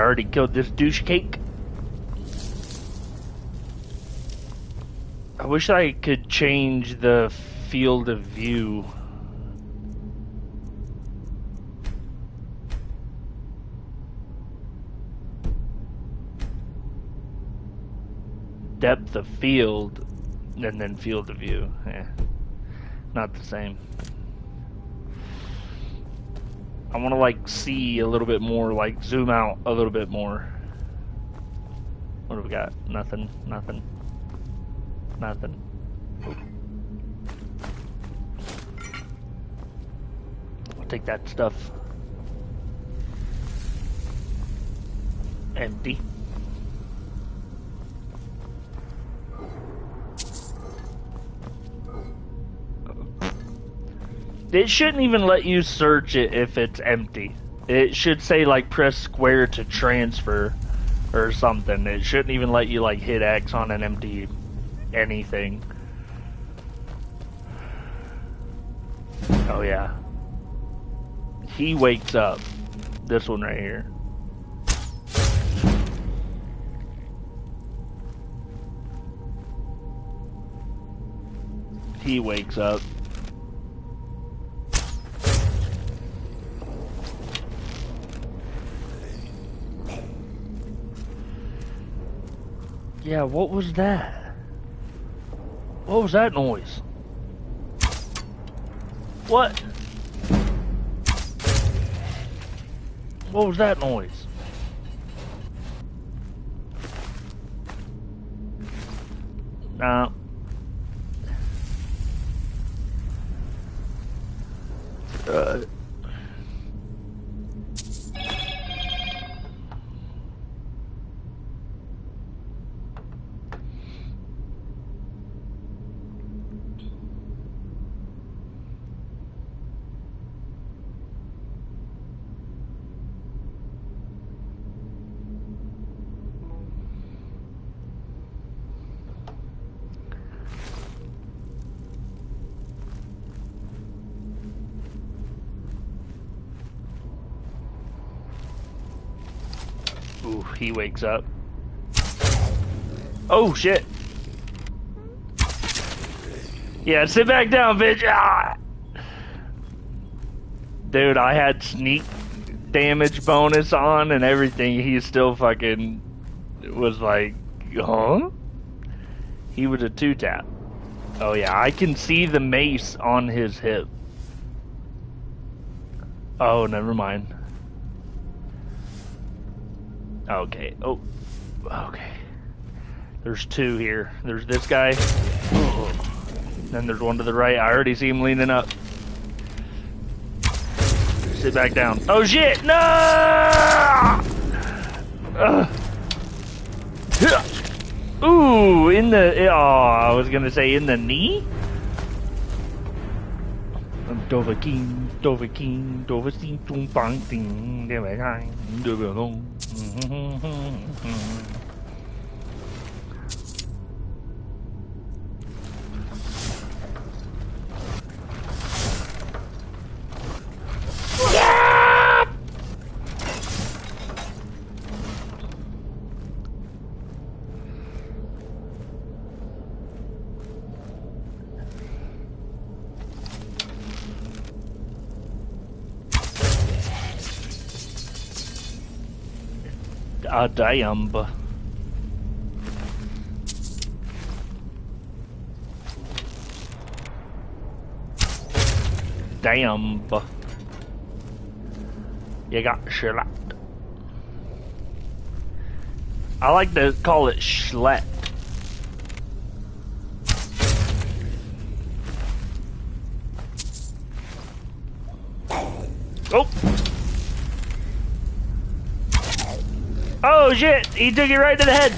already killed this douche cake. I wish I could change the field of view. Depth of field and then field of view. Not the same. I want to like see a little bit more, like zoom out a little bit more. What do we got? Nothing. I'll take that stuff. Empty. It shouldn't even let you search it if it's empty. It should say like press square to transfer or something. It shouldn't even let you like hit X on an empty anything. Oh yeah. He wakes up. This one right here. He wakes up. Yeah, what was that? What was that noise? What? What was that noise? Nah. Ooh, he wakes up. Oh shit! Yeah, sit back down, bitch! Ah! Dude, I had sneak damage bonus on and everything. He still fucking was like, huh? He was a 2-tap. Oh yeah, I can see the mace on his hip. Oh, never mind. Okay. Oh. Okay. There's two here. There's this guy. Then there's one to the right. I already see him leaning up. Sit back down. Oh shit! No! Ooh, in the... Oh, I was gonna say in the knee? Dovahkiin, Dovahkiin, Dovahkiin, Tung Bang Ting, Dovahkiin, Dovahkiin. Damn. Damn. You got shellacked. I like to call it schlacked. Oh! Oh shit! He took it right to the head!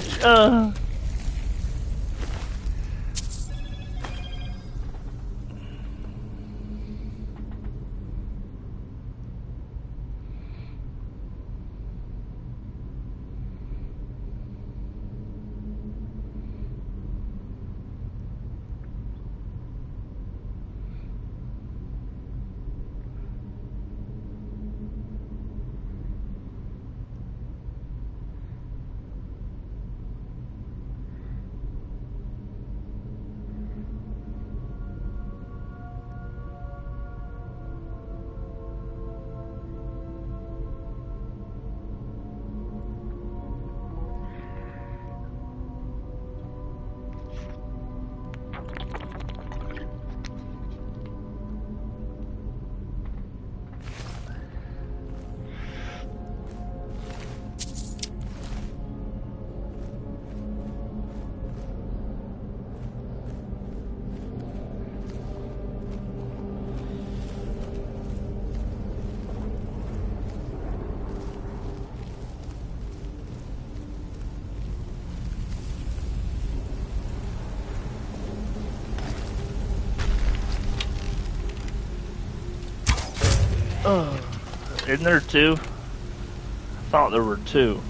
Isn't there two? I thought there were two.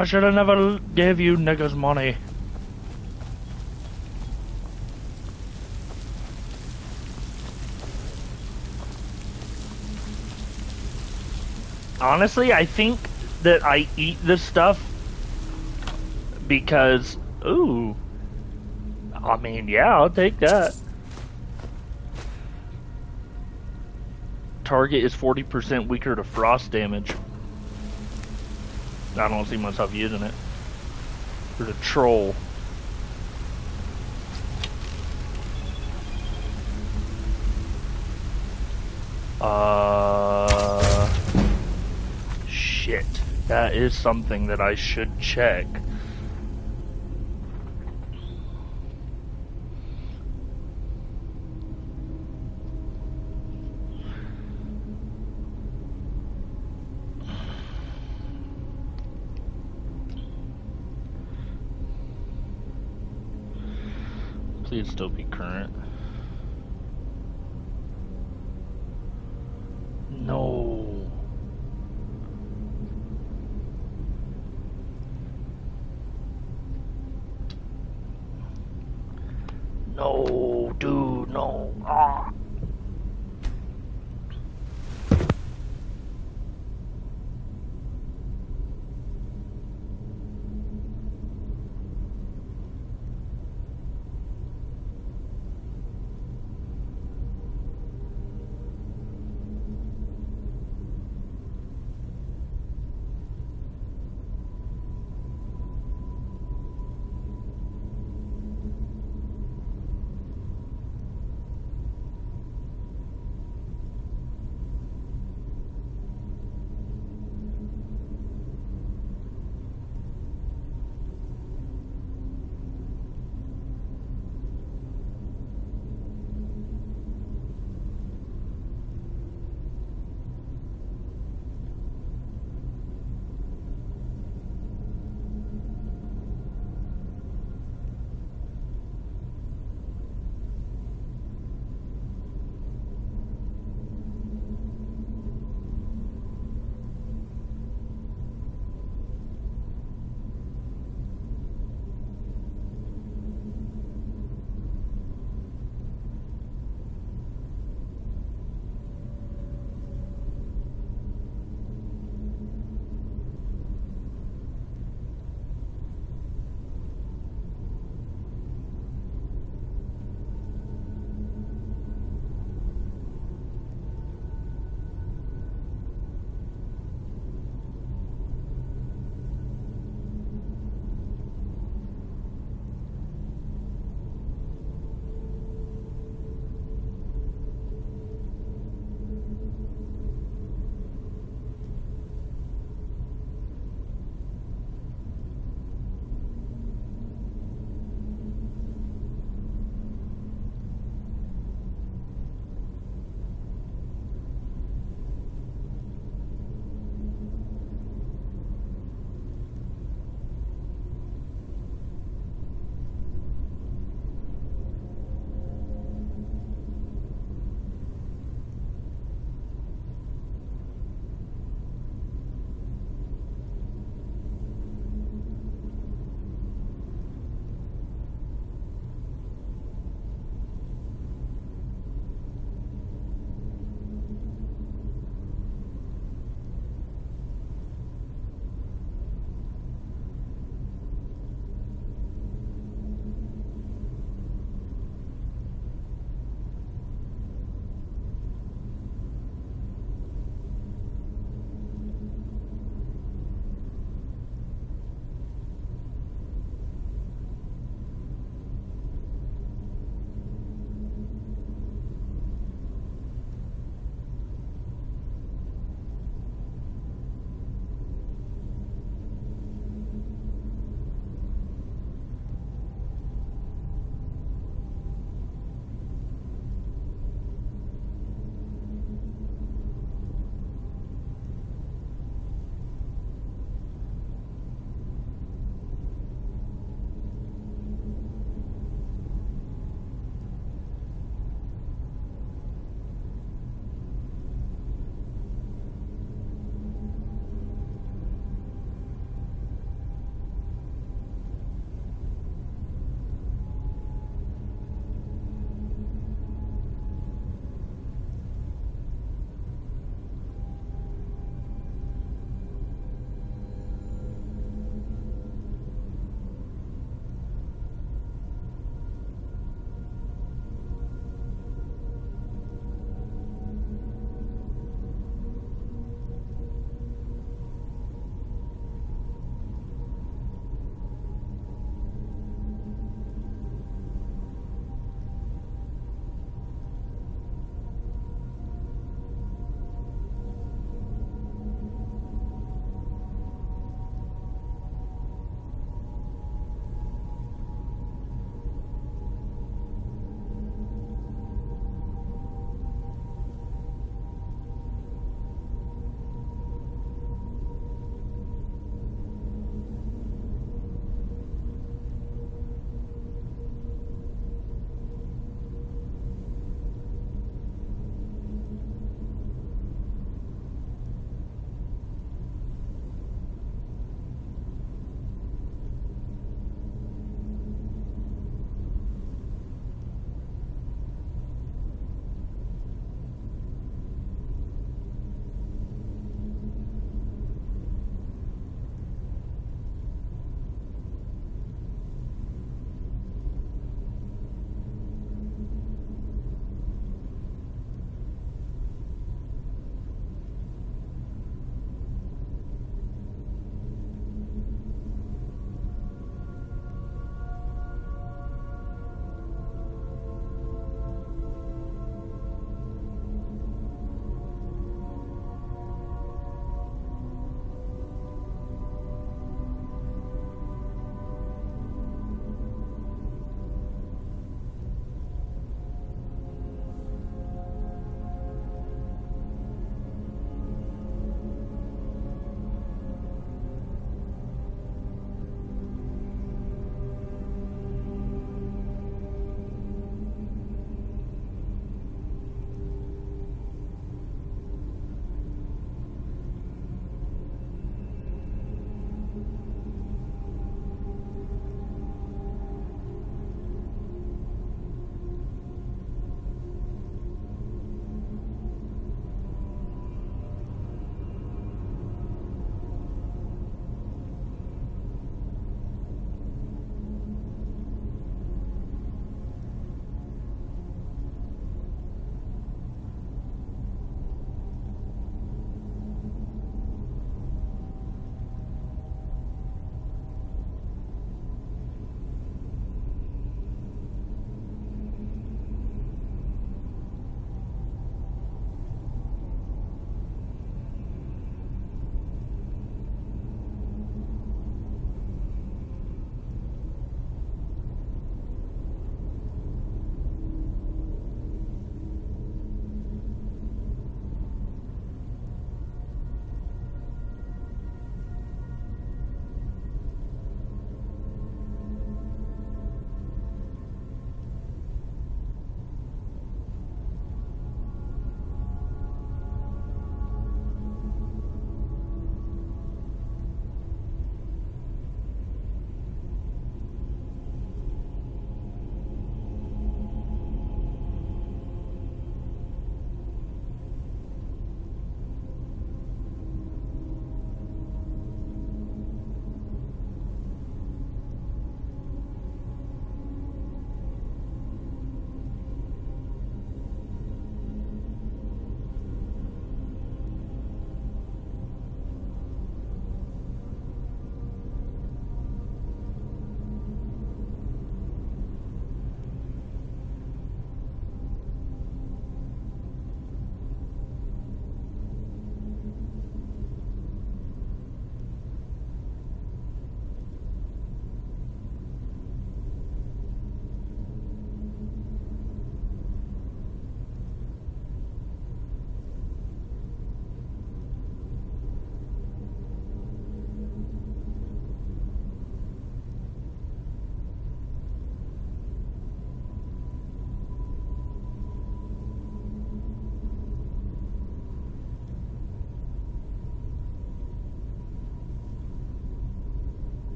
I should have never gave you niggas money. Honestly, I think that I eat this stuff because, ooh, I mean, yeah, I'll take that. Target is 40% weaker to frost damage. I don't see myself using it. For the troll. Shit. That is something that I should check. Please still be current. No. No, dude, no. Ah.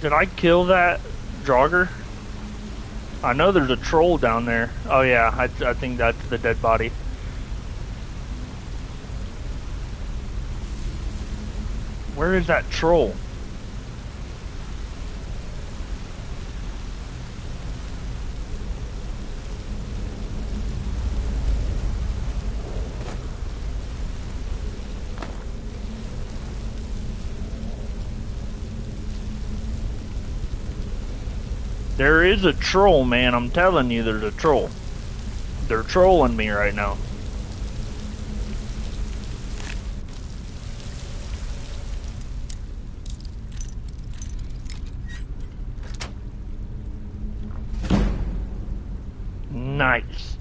Did I kill that jogger? I know there's a troll down there. Oh yeah, I think that's the dead body. Where is that troll? There is a troll, man. I'm telling you, there's a troll. They're trolling me right now. Nice.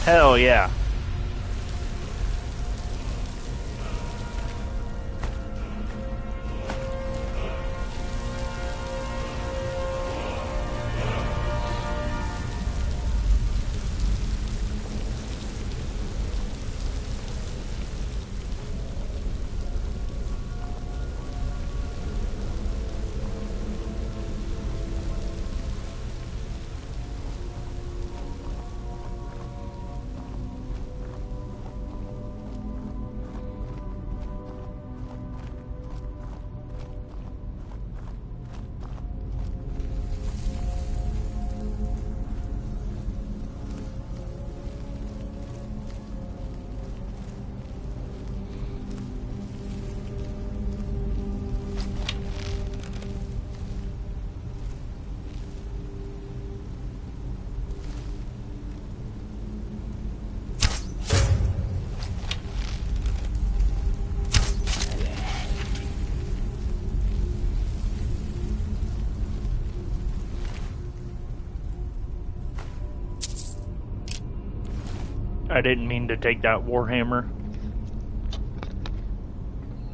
Hell yeah. I didn't mean to take that Warhammer.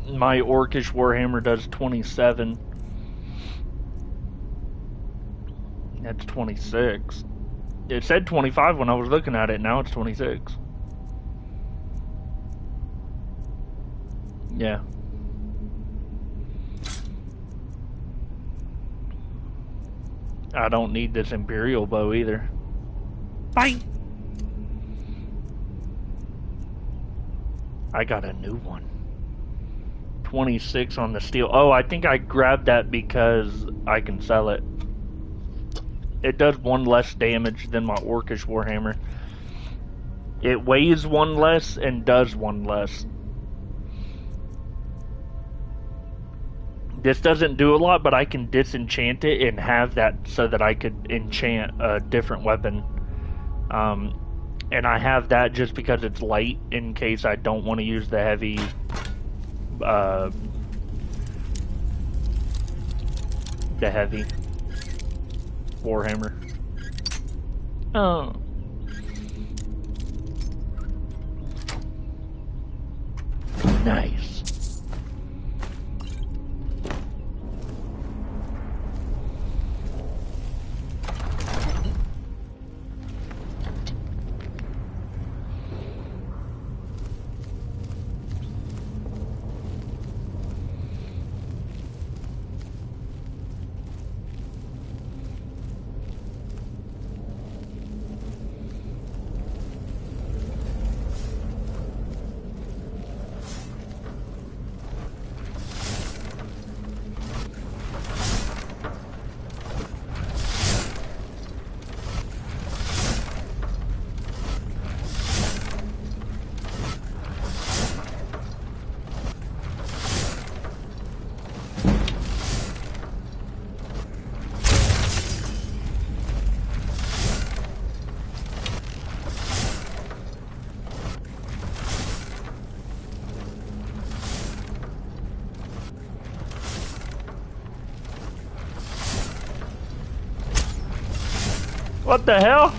My Orcish Warhammer does 27. That's 26. It said 25 when I was looking at it, now it's 26. Yeah. I don't need this Imperial bow either. Bye! I got a new one. 26 on the steel. Oh, I think I grabbed that because I can sell it. It does 1 less damage than my Orcish Warhammer. It weighs 1 less and does 1 less. This doesn't do a lot, but I can disenchant it and have that so that I could enchant a different weapon. And I have that just because it's light in case I don't want to use the heavy Warhammer. Oh. Nice. What the hell?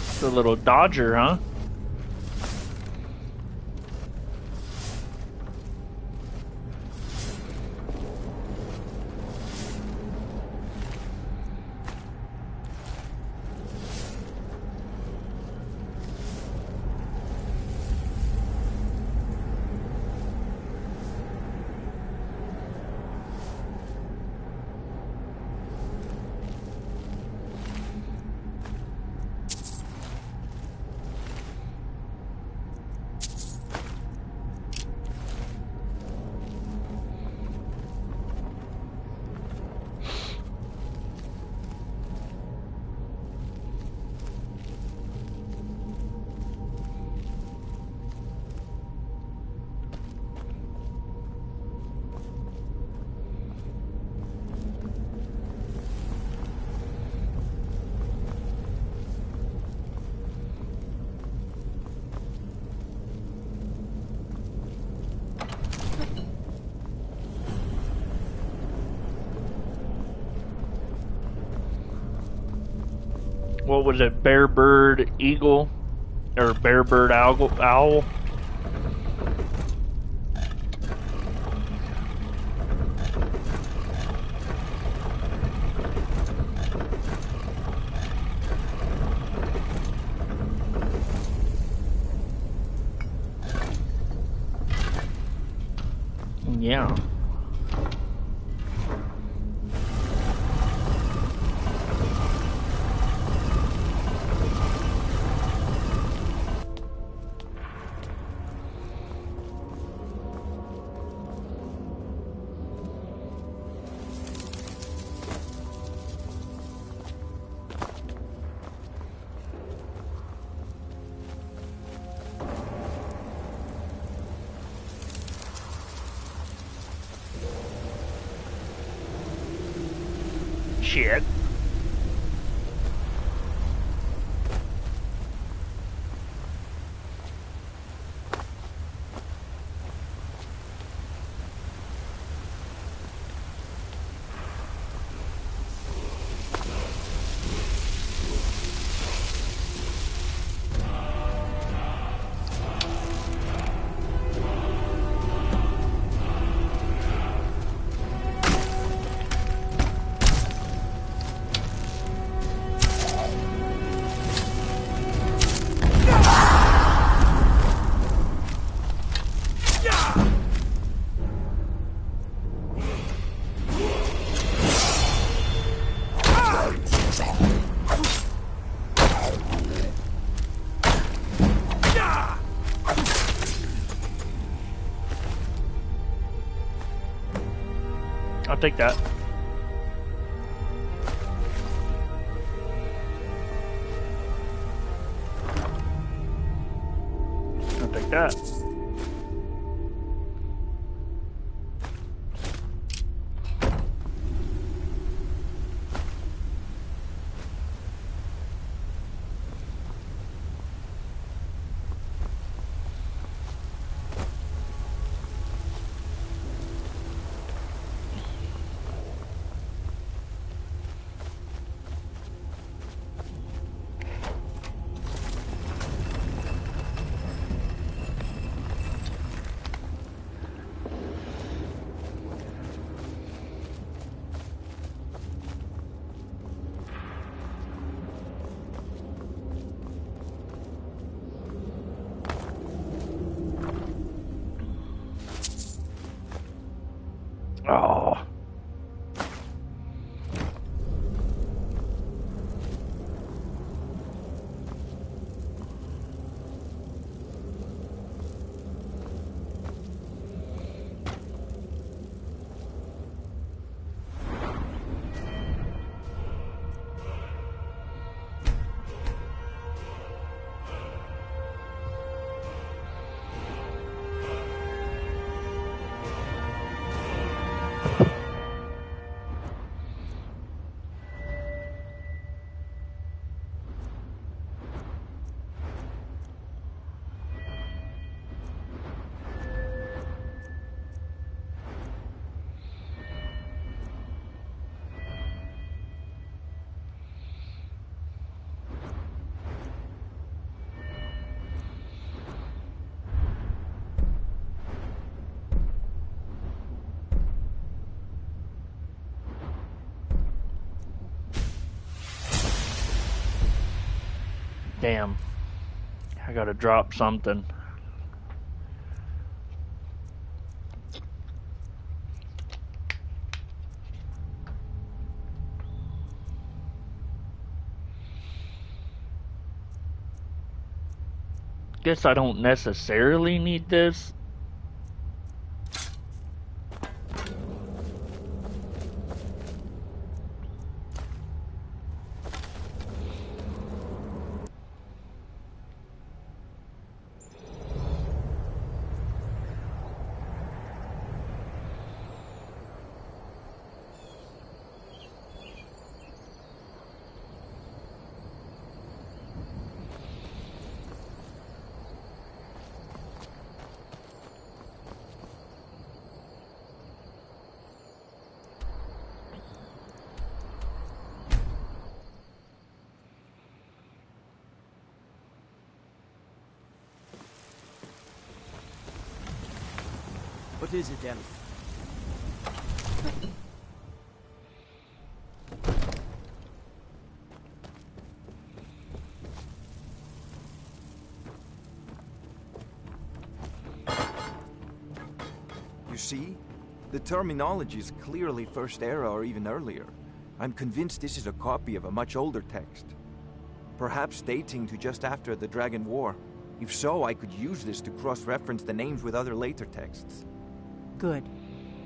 It's a little Dodger, huh? What was it? Bear bird eagle? Or bear bird owl? Yeah. Shit. I'll take that. I'll take that. Damn. I gotta drop something. Guess I don't necessarily need this. What is it, Elf? You see? The terminology is clearly First Era or even earlier. I'm convinced this is a copy of a much older text. Perhaps dating to just after the Dragon War. If so, I could use this to cross-reference the names with other later texts. Good.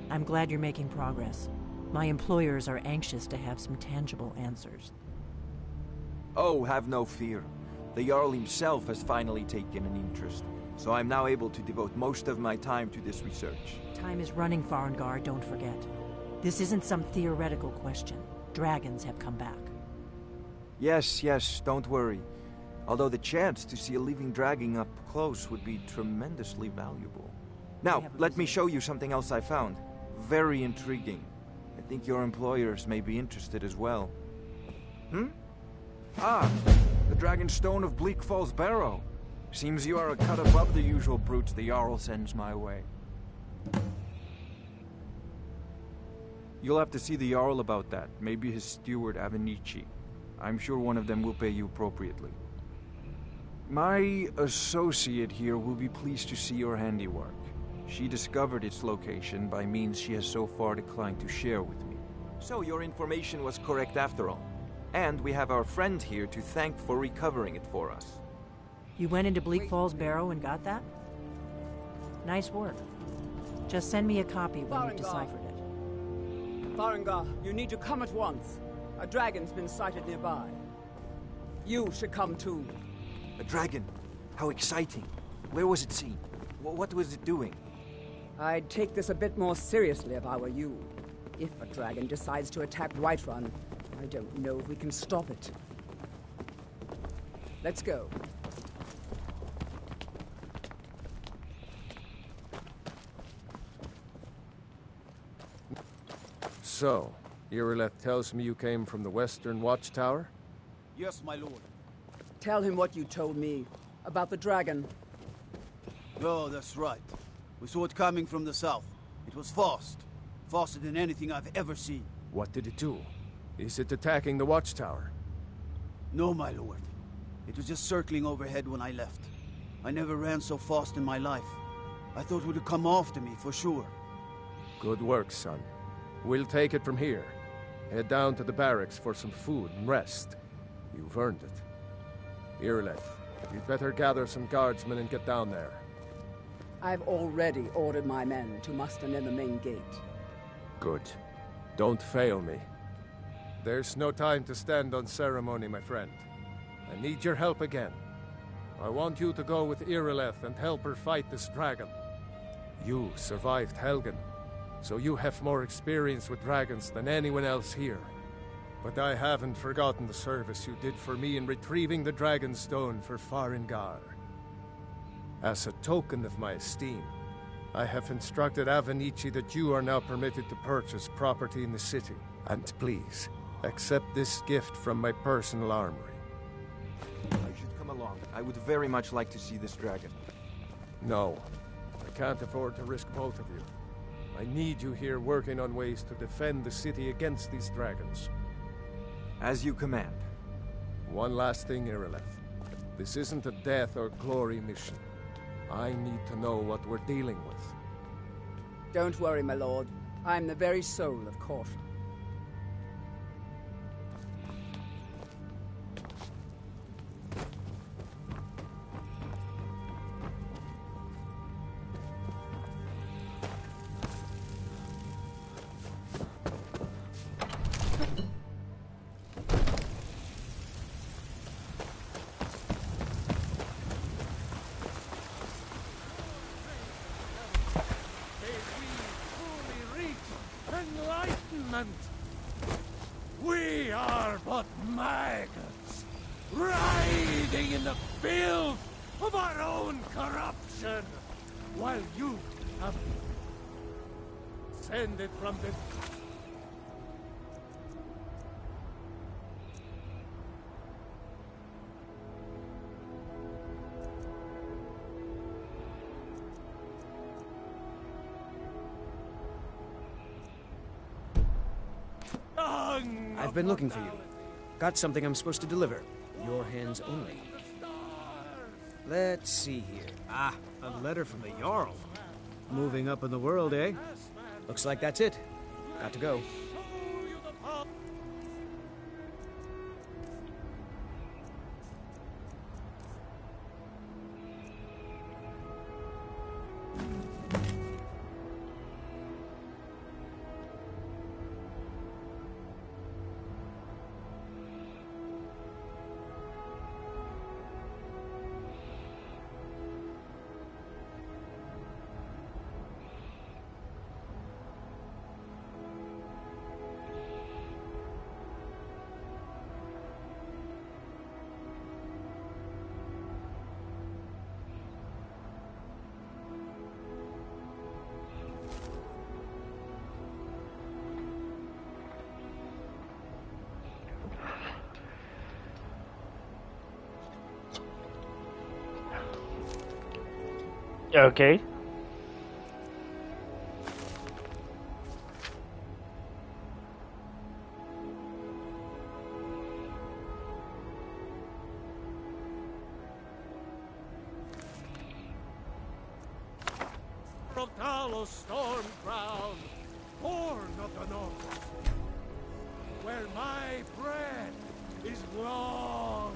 I'm glad you're making progress. My employers are anxious to have some tangible answers. Oh, have no fear. The Jarl himself has finally taken an interest, so I'm now able to devote most of my time to this research. Time is running, Farengar, don't forget. This isn't some theoretical question. Dragons have come back. Yes, don't worry. Although the chance to see a living dragon up close would be tremendously valuable. Now, let me show you something else I found. Very intriguing. I think your employers may be interested as well. Ah, the Dragon Stone of Bleak Falls Barrow. Seems you are a cut above the usual brutes the Jarl sends my way. You'll have to see the Jarl about that. Maybe his steward Avenici. I'm sure one of them will pay you appropriately. My associate here will be pleased to see your handiwork. She discovered its location by means she has so far declined to share with me. So your information was correct after all. And we have our friend here to thank for recovering it for us. You went into Bleak Falls Barrow and got that? Nice work. Just send me a copy when you've deciphered it. Farengar, you need to come at once. A dragon's been sighted nearby. You should come too. A dragon? How exciting. Where was it seen? What was it doing? I'd take this a bit more seriously if I were you. If a dragon decides to attack Whiterun, I don't know if we can stop it. Let's go. So, Irileth tells me you came from the Western Watchtower? Yes, my lord. Tell him what you told me about the dragon. Oh, that's right. We saw it coming from the south. It was fast. Faster than anything I've ever seen. What did it do? Is it attacking the Watchtower? No, my lord. It was just circling overhead when I left. I never ran so fast in my life. I thought it would come after me, for sure. Good work, son. We'll take it from here. Head down to the barracks for some food and rest. You've earned it. Irileth, you'd better gather some guardsmen and get down there. I've already ordered my men to muster near the main gate. Good. Don't fail me. There's no time to stand on ceremony, my friend. I need your help again. I want you to go with Irileth and help her fight this dragon. You survived Helgen, so you have more experience with dragons than anyone else here. But I haven't forgotten the service you did for me in retrieving the Dragon Stone for Farengar. As a token of my esteem, I have instructed Avenici that you are now permitted to purchase property in the city. And please, accept this gift from my personal armory. I should come along. I would very much like to see this dragon. No, I can't afford to risk both of you. I need you here working on ways to defend the city against these dragons. As you command. One last thing, Irileth. This isn't a death or glory mission. I need to know what we're dealing with. Don't worry, my lord. I'm the very soul of caution. Enlightenment! We are but maggots, writhing in the filth of our own corruption, while you have descended from the... I've been looking for you. Got something I'm supposed to deliver. Your hands only. Let's see here. Ah, a letter from the Jarl. Moving up in the world, eh? Looks like that's it. Got to go. Okay. From Talos storm crown, born of the north, where my bread is long.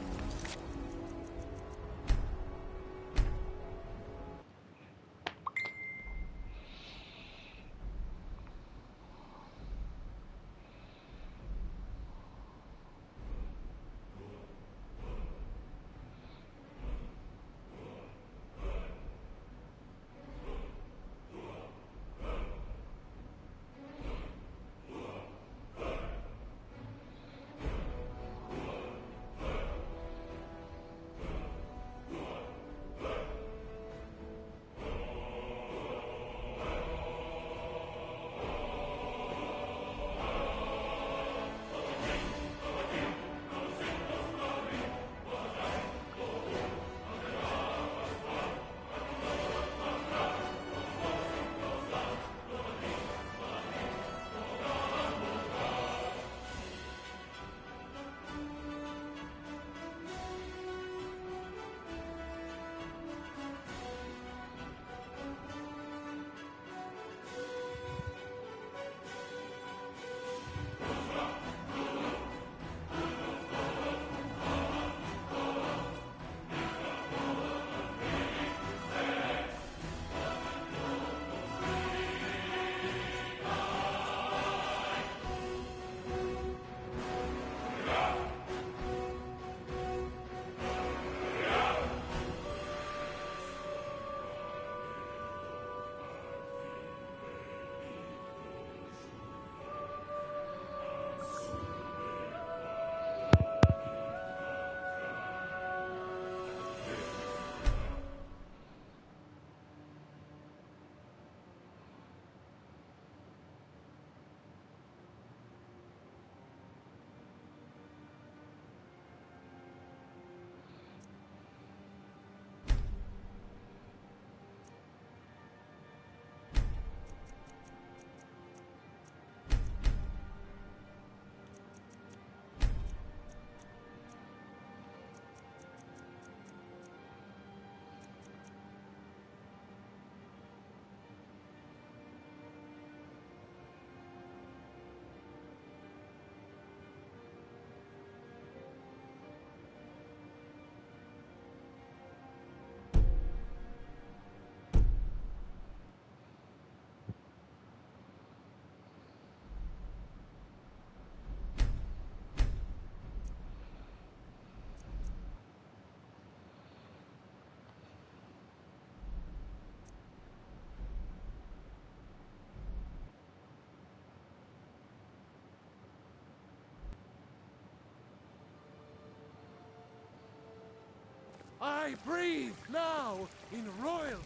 I breathe now in royalty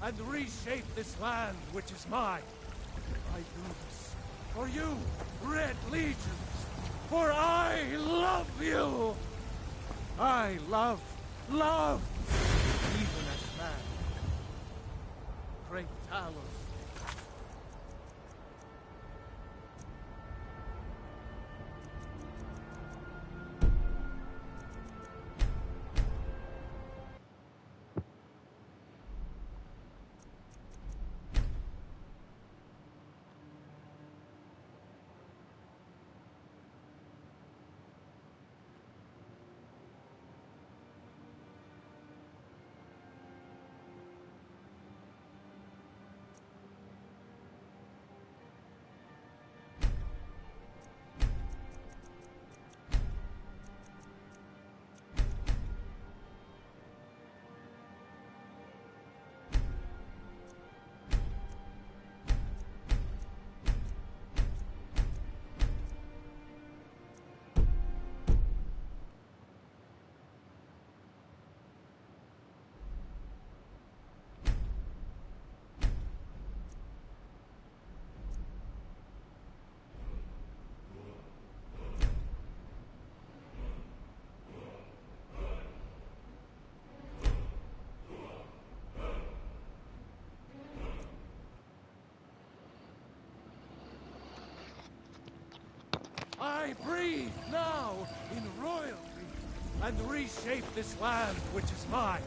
and reshape this land which is mine. I do this for you, Red Legions, for I love you. I love, even as man. Great Talos. I breathe now in royalty and reshape this land which is mine.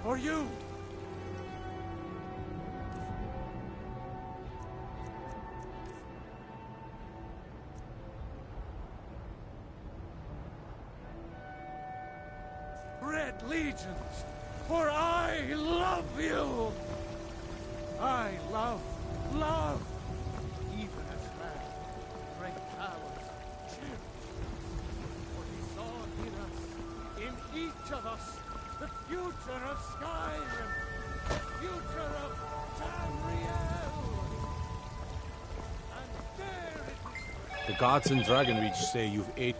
For you! Red Legions, for I love you! I love, even as man, great powers cherish. For he saw in us, in each of us, the future of Skyrim, the future of Tamriel. And there it is. The gods in Dragonreach say you've ate.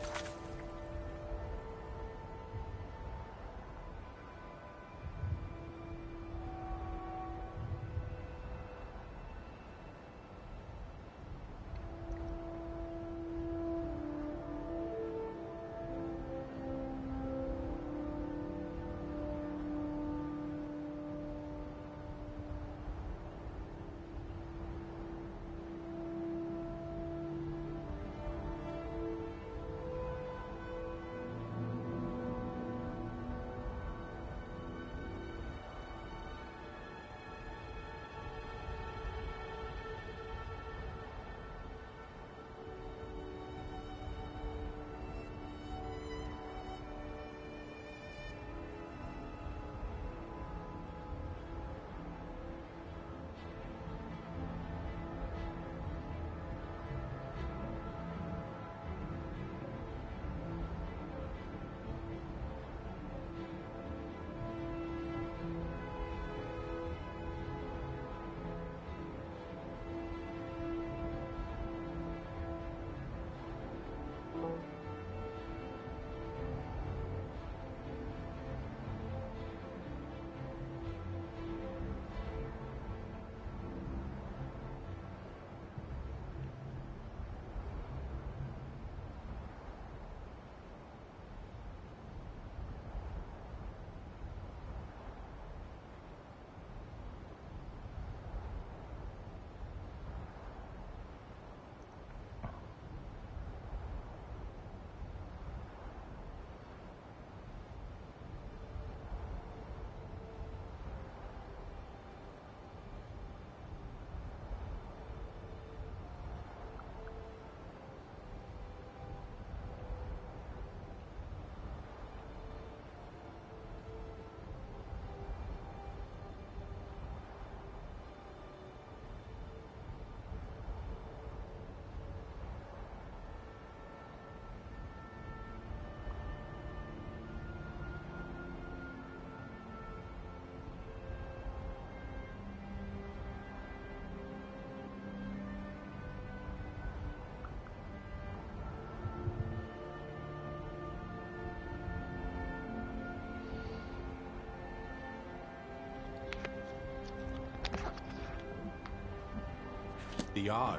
The Jarl.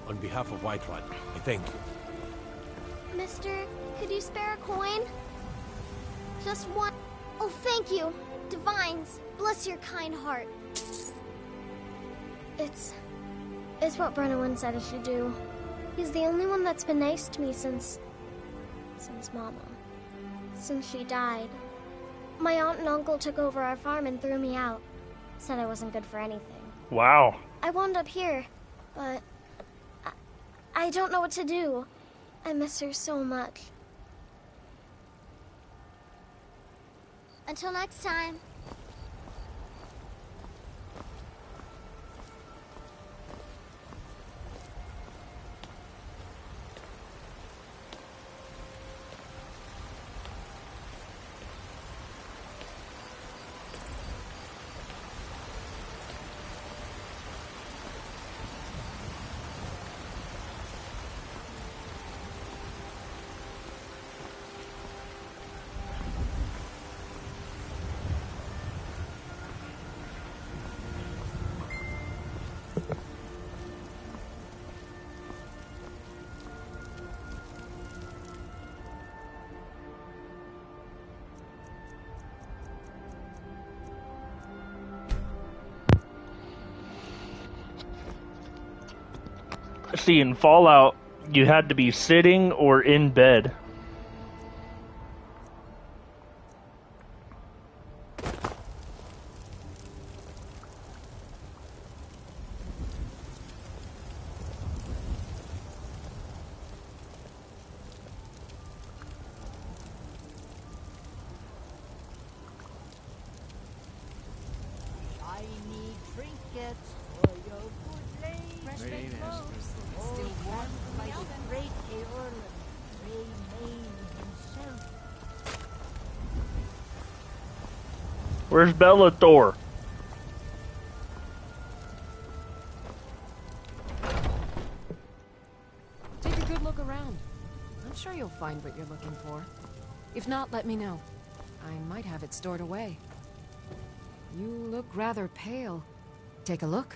On behalf of Whiterun, I thank you. Mister, could you spare a coin? Just one. Oh, thank you. Divines, bless your kind heart. It's what Brennan said I should do. He's the only one that's been nice to me since Mama. Since she died. My aunt and uncle took over our farm and threw me out. Said I wasn't good for anything. Wow. I wound up here, but I don't know what to do. I miss her so much. Until next time. See, in Fallout, you had to be sitting or in bed. Shiny trinkets for your good lady. Very nice. Still warm like the great Eorl and Grey Mane himself. Where's Bellator? Take a good look around. I'm sure you'll find what you're looking for. If not, let me know. I might have it stored away. You look rather pale. Take a look.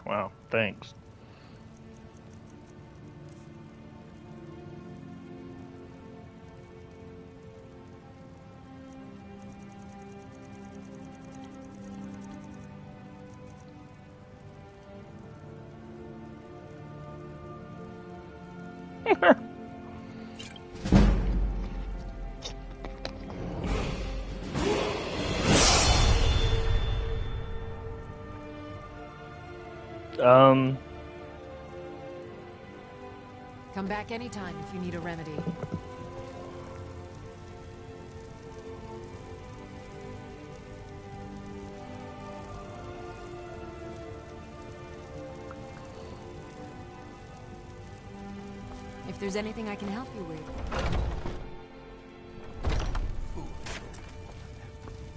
Wow, thanks. Come back anytime if you need a remedy. If there's anything I can help you with.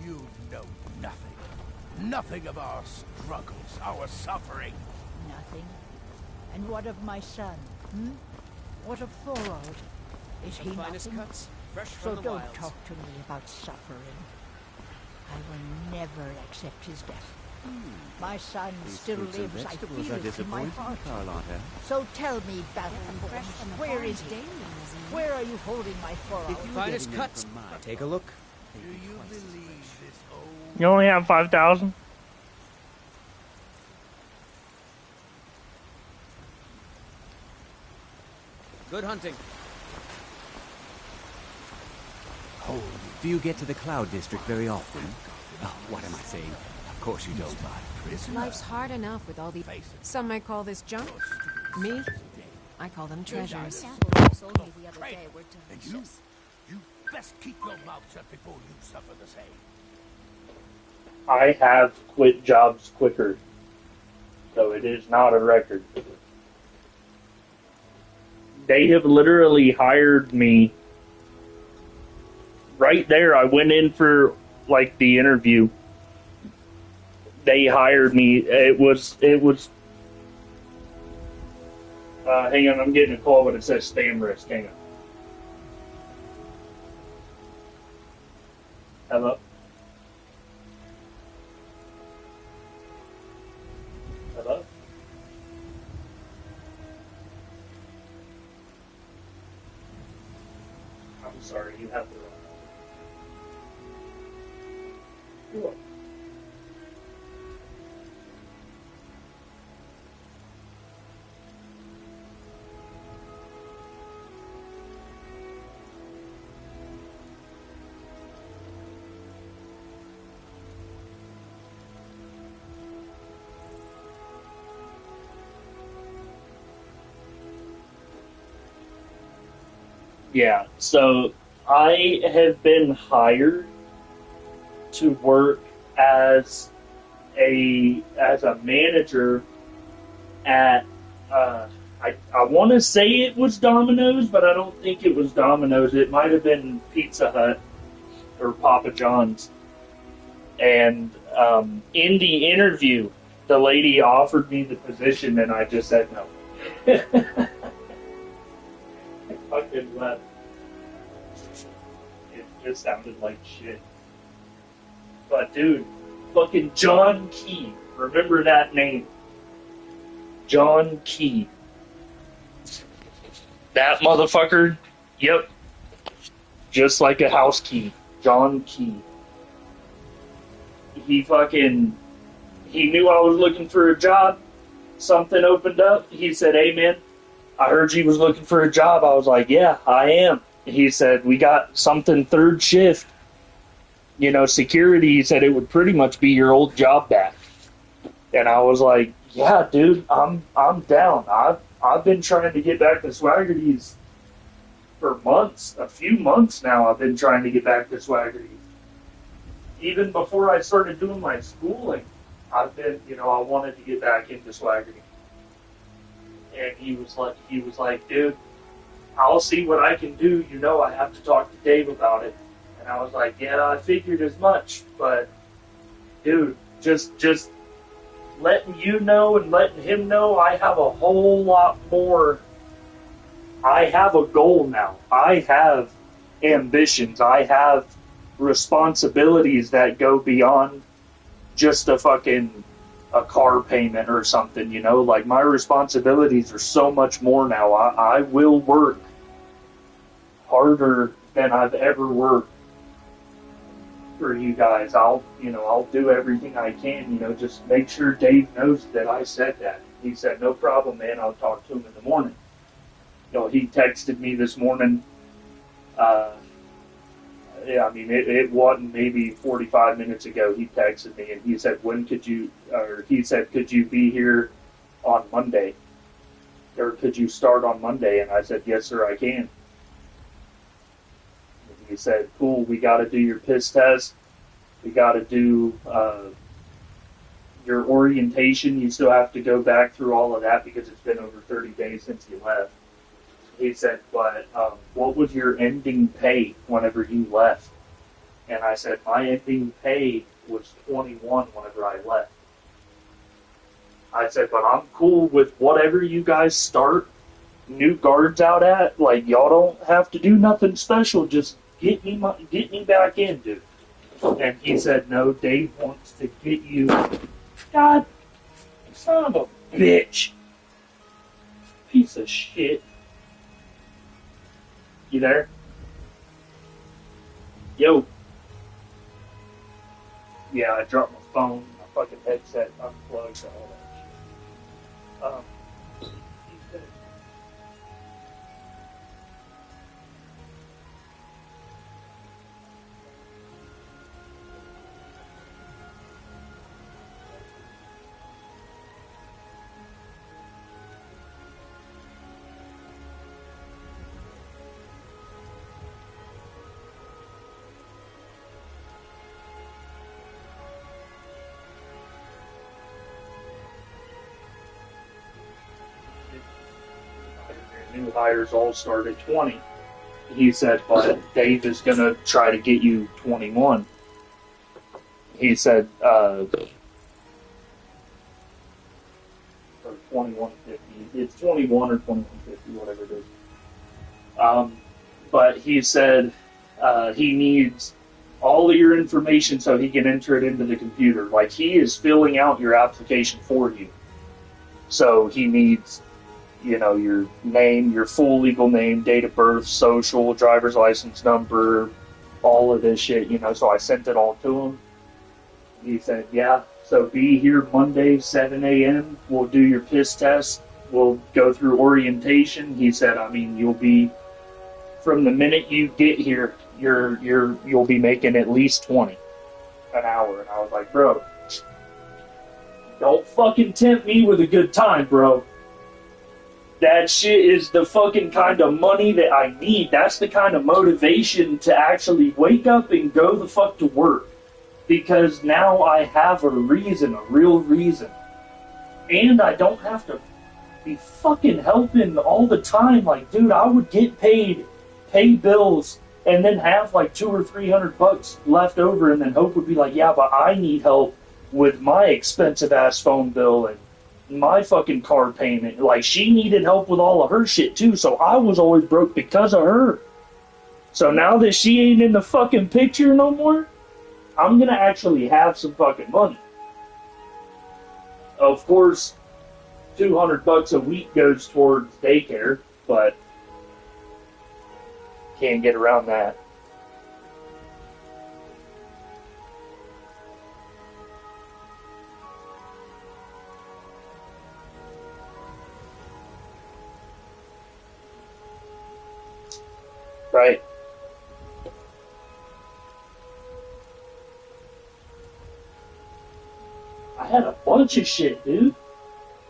You know nothing. Nothing of our struggles, our suffering. Nothing. And what of my son? What of Thorold? Is he nothing? Cuts, fresh So from the don't wilds. talk to me about suffering. I will never accept his death. My son still lives, I feel it in my heart. So tell me, Battleborn, where is he? Where are you holding my Thorold? Finest cuts. Take a look. Do you believe this old... You only have 5,000? Good hunting. Holy... Do you get to the Cloud District very often? Oh, what am I saying? Of course you don't. Life's hard enough with all the... Some might call this junk. Me? I call them treasures. And you best keep your mouth shut before you suffer the same. I have quit jobs quicker, so it is not a record. They have literally hired me right there. I went in for like the interview. They hired me. It was. Hang on, I'm getting a call, but it says spam risk. Hang on. Hello. Hello. sorry, you have the wrong. Cool. Yeah, so I have been hired to work as a manager at I want to say it was Domino's, but I don't think it was Domino's. It might have been Pizza Hut or Papa John's. And in the interview, the lady offered me the position, and I just said no. Fucking left. It just sounded like shit. But dude, fucking John Key. Remember that name. John Key. That motherfucker, yep. Just like a house key. John Key. He knew I was looking for a job. Something opened up. He said, "Hey man, I heard you was looking for a job." I was like, "Yeah, I am." He said, "We got something third shift. You know, security." He said it would pretty much be your old job back. And I was like, "Yeah, dude, I'm down. I've been trying to get back to Swaggerty's for months, a few months now. I've been trying to get back to Swaggerty's. Even before I started doing my schooling, I've been, I wanted to get back into Swaggerty." And he was like, "Dude, I'll see what I can do. I have to talk to Dave about it." And I was like, "Yeah, I figured as much, but dude, just letting you know and letting him know, I have a whole lot more. I have a goal now. I have ambitions. I have responsibilities that go beyond just a car payment or something, like my responsibilities are so much more now. I will work harder than I've ever worked for you guys. I'll do everything I can, just make sure Dave knows that I said that." He said, "No problem, man. I'll talk to him in the morning." He texted me this morning. It wasn't maybe 45 minutes ago. He texted me and he said, "Could you be here on Monday? Or could you start on Monday?" And I said, "Yes, sir, I can." And he said, "Cool, we got to do your piss test. We got to do your orientation. You still have to go back through all of that because it's been over 30 days since you left." He said, "But what was your ending pay whenever you left?" And I said, "My ending pay was 21 whenever I left." I said, "But I'm cool with whatever you guys start new guards out at. Like, y'all don't have to do nothing special. Just get me back in, dude." And he said, "No, Dave wants to get you." God, son of a bitch. Piece of shit. You there? Yo. Yeah, I dropped my phone, my fucking headset unplugged, all that shit. New hires all start at 20. He said, "But Dave is going to try to get you 21. He said, or 2150. It's 21 or 2150, whatever it is. But he said he needs all of your information so he can enter it into the computer. Like, he is filling out your application for you. So he needs you know, your name, your full legal name, date of birth, social, driver's license number, all of this shit, you know, so I sent it all to him. He said, yeah, so be here Monday, 7 a.m. We'll do your piss test. We'll go through orientation. He said, I mean, you'll be, from the minute you get here, you'll be making at least 20 an hour. And I was like, bro, don't fucking tempt me with a good time, bro. That shit is the fucking kind of money that I need. That's the kind of motivation to actually wake up and go the fuck to work. Because now I have a reason, a real reason. And I don't have to be fucking helping all the time. Like, dude, I would get paid, pay bills, and then have like $200 or $300 left over, and then Hope would be like, yeah, but I need help with my expensive ass phone bill and my fucking car payment. Like, she needed help with all of her shit too, so I was always broke because of her. So now that she ain't in the fucking picture no more, I'm gonna actually have some fucking money. Of course, $200 a week goes towards daycare, but can't get around that. Right. I had a bunch of shit, dude.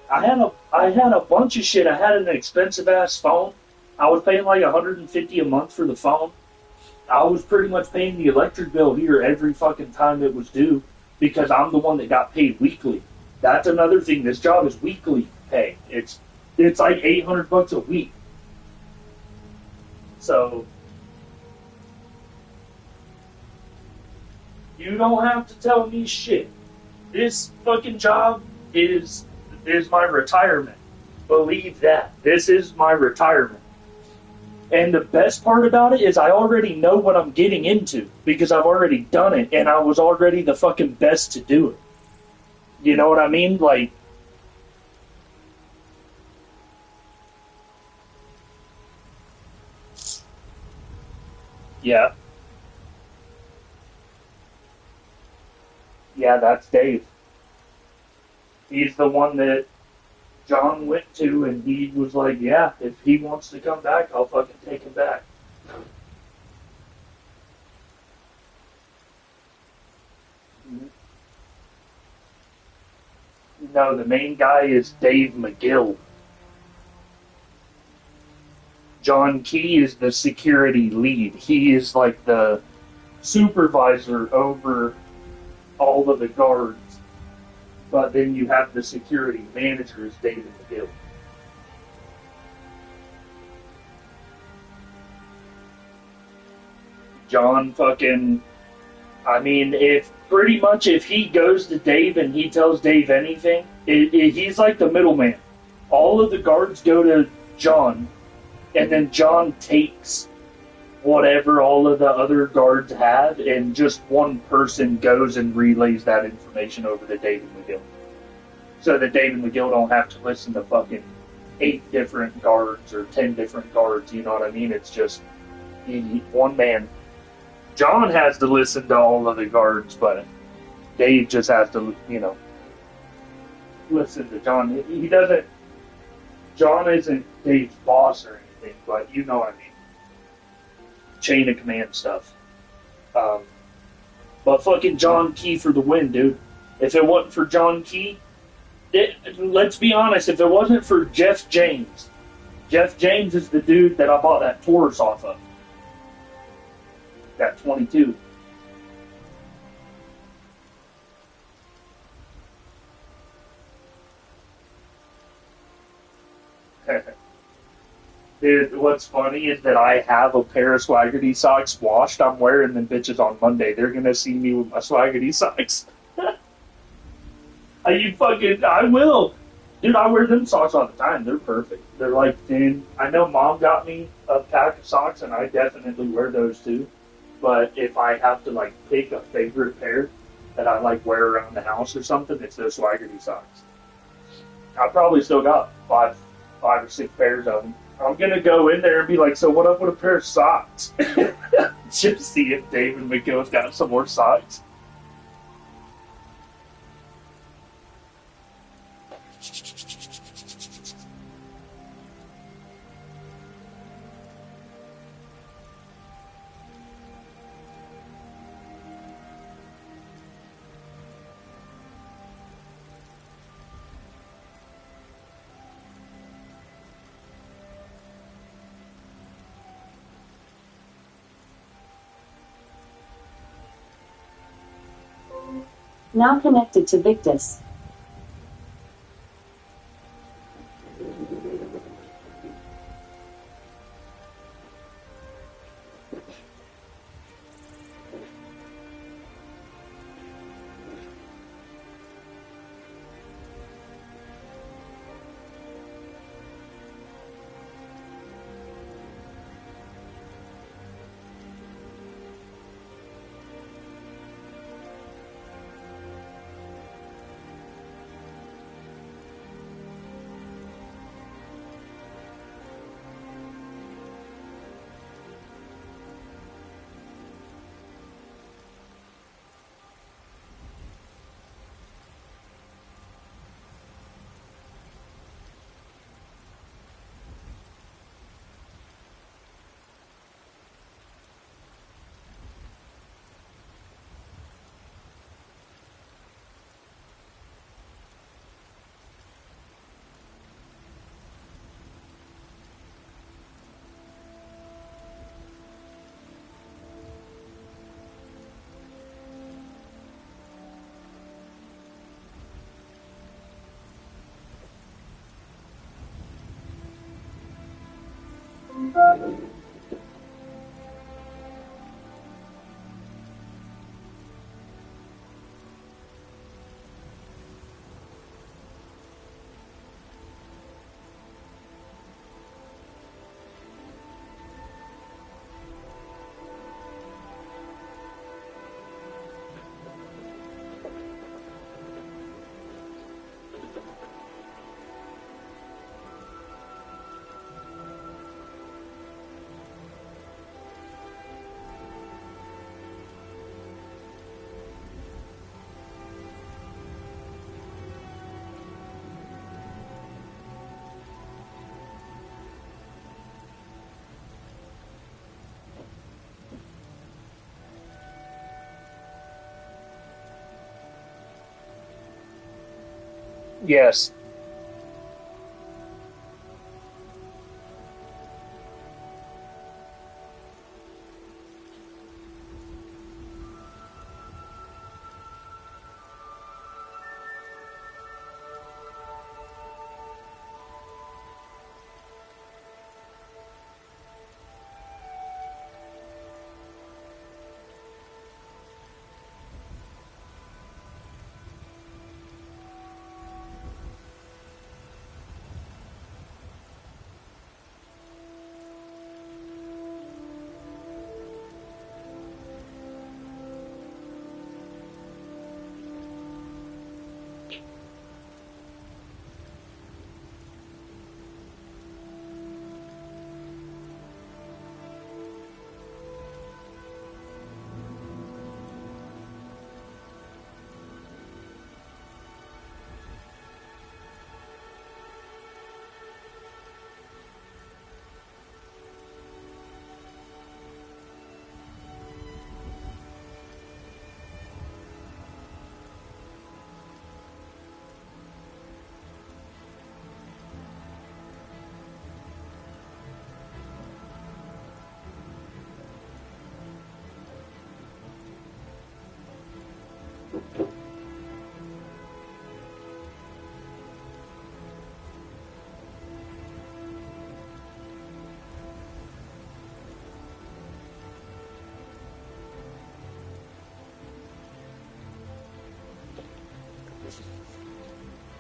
I had a bunch of shit. I had an expensive ass phone. I was paying like $150 a month for the phone. I was pretty much paying the electric bill here every fucking time it was due because I'm the one that got paid weekly. That's another thing. This job is weekly pay. It's like $800 a week. So you don't have to tell me shit. This fucking job is my retirement. Believe that. This is my retirement. And the best part about it is I already know what I'm getting into because I've already done it and I was already the fucking best to do it. You know what I mean? Like, yeah. Yeah, that's Dave. He's the one that John went to, and he was like, yeah, if he wants to come back, I'll fucking take him back. No, the main guy is Dave McGill. John Key is the security lead. He is like the supervisor over all of the guards. But then you have the security manager is David McGill. John fucking, I mean, if he goes to Dave and he tells Dave anything, he's like the middleman. All of the guards go to John, and then John takes whatever all of the other guards have, and just one person goes and relays that information over to David McGill. So that David McGill don't have to listen to fucking 8 different guards or 10 different guards, you know what I mean? It's just one man. John has to listen to all of the guards, but Dave just has to, you know, listen to John. He doesn't, John isn't Dave's boss or anything, but you know what I mean. Chain of command stuff. But fucking John Key for the win, dude. If it wasn't for John Key, let's be honest, if it wasn't for Jeff James is the dude that I bought that Taurus off of. That 22. Dude, what's funny is that I have a pair of Swaggerty socks washed. I'm wearing them bitches on Monday. They're gonna see me with my Swaggerty socks. I will. Dude, I wear them socks all the time. They're perfect. They're like thin. I know Mom got me a pack of socks, and I definitely wear those too. But if I have to like pick a favorite pair that I like wear around the house or something, it's those Swaggerty socks. I probably still got 5 or 6 pairs of them. I'm gonna go in there and be like, so what up with a pair of socks? Just see if David McGill's got some more socks. Now connected to Victus. Yes.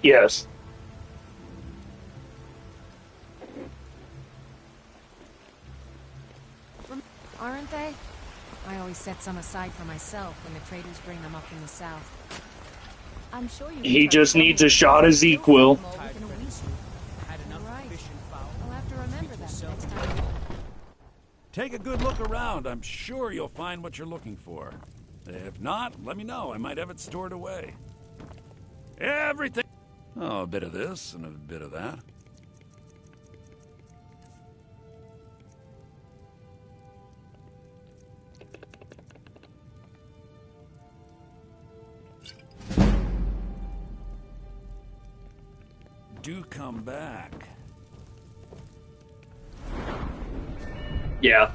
Yes. Aren't they? I always set some aside for myself when the traders bring them up from the south. I'm sure you. He just needs a shot as equal. Had enough fish and Take a good look around. I'm sure you'll find what you're looking for. If not, let me know. I might have it stored away. Everything. Oh, a bit of this and a bit of that. Do come back. Yeah.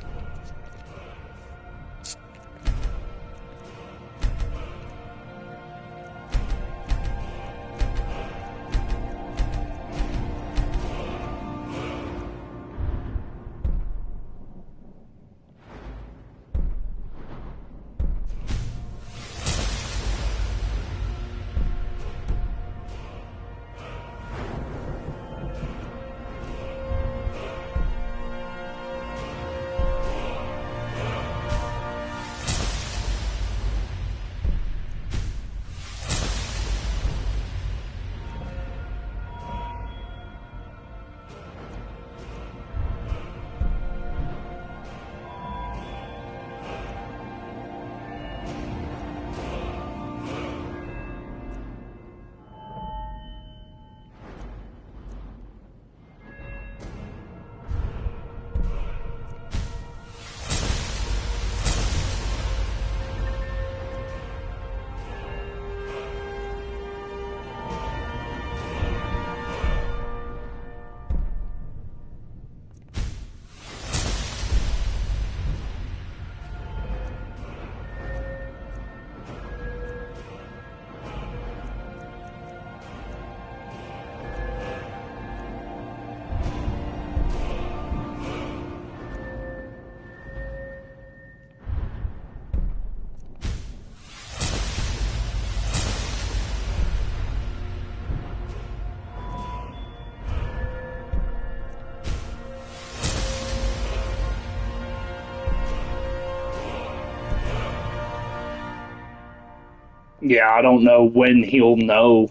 Yeah, I don't know when he'll know.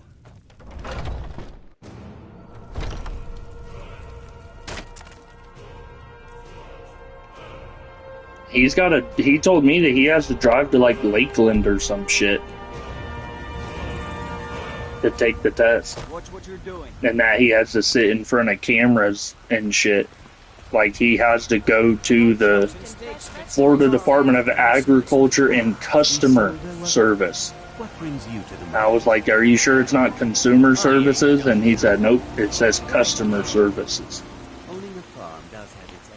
He told me that he has to drive to like Lakeland or some shit to take the test. Watch what you're doing. And that he has to sit in front of cameras and shit. Like he has to go to the Florida Department of Agriculture and Customer Service. What brings you to the I was like, are you sure it's not consumer services? And he said, nope, it says customer services. Owning a farm does have its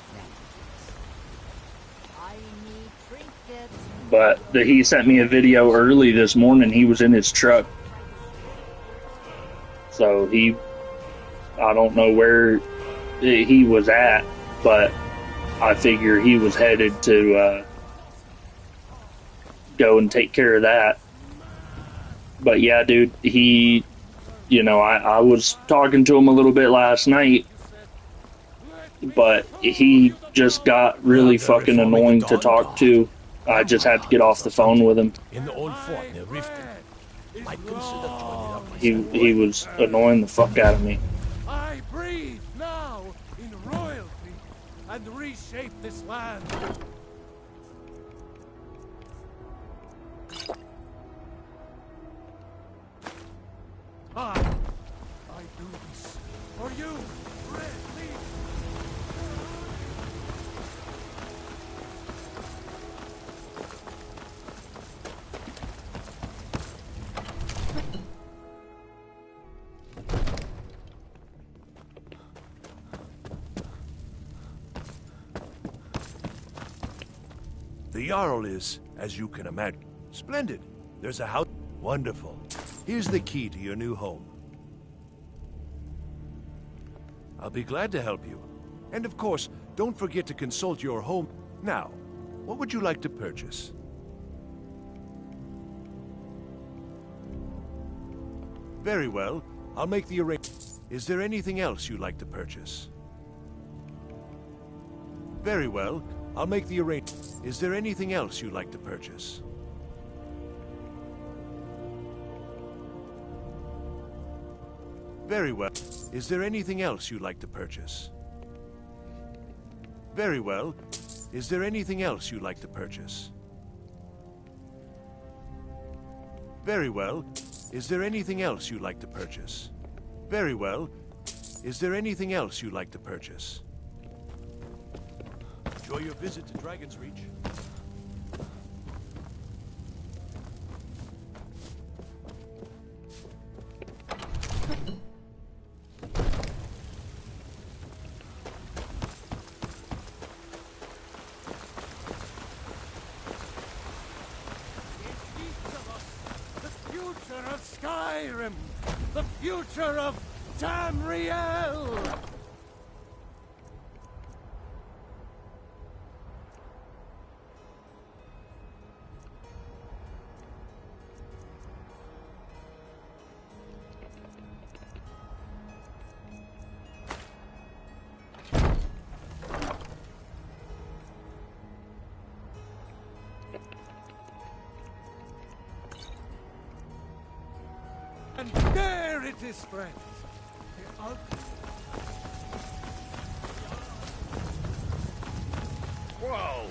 advantages. But he sent me a video early this morning. He was in his truck. So I don't know where he was at, but I figure he was headed to go and take care of that. But yeah, dude, I was talking to him a little bit last night, but he just got really fucking annoying to talk to. I just had to get off the phone with him. In the old fort near Riften. I consider joining up myself. He was annoying the fuck out of me. I breathe now in royalty and reshape this land. I do this for you, Red Leaf. The Jarl is, as you can imagine, splendid. There's a house. Wonderful. Here's the key to your new home. I'll be glad to help you. And of course, don't forget to consult your home. Now, what would you like to purchase? Very well. I'll make the arrangement. Is there anything else you'd like to purchase? Very well. I'll make the arrangement. Is there anything else you'd like to purchase? Very well. Is there anything else you'd like to purchase? Very well. Is there anything else you'd like to purchase? Very well. Is there anything else you'd like to purchase? Very well. Is there anything else you'd like to purchase? Enjoy your visit to Dragon's Reach. Skyrim! The future of Tamriel! And there it is, friends. Whoa!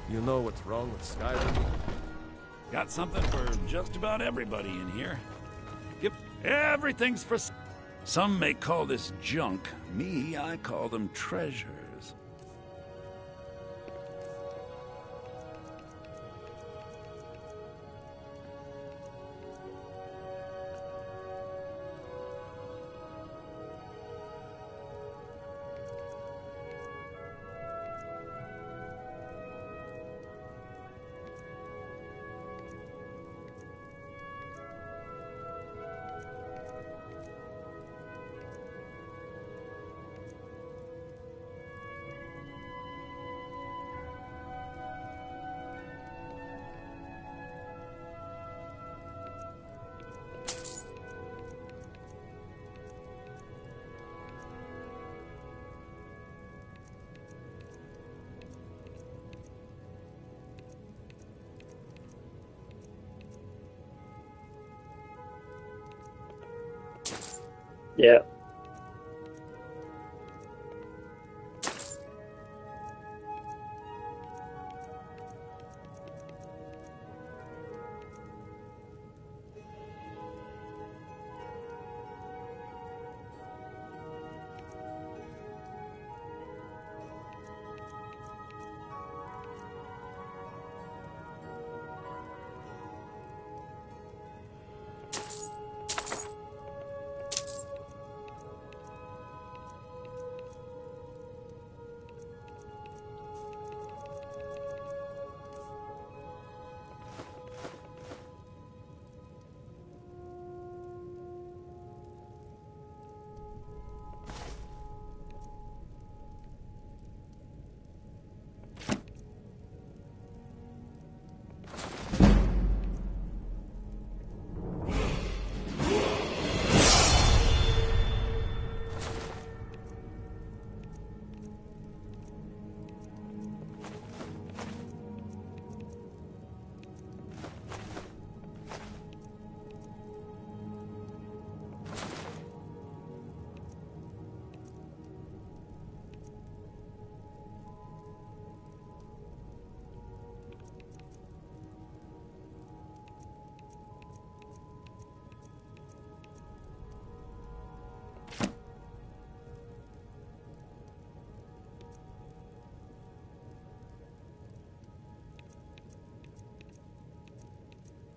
You know what's wrong with Skyrim? Got something for just about everybody in here. Yep, everything's for... Some may call this junk. Me, I call them treasures. Yeah.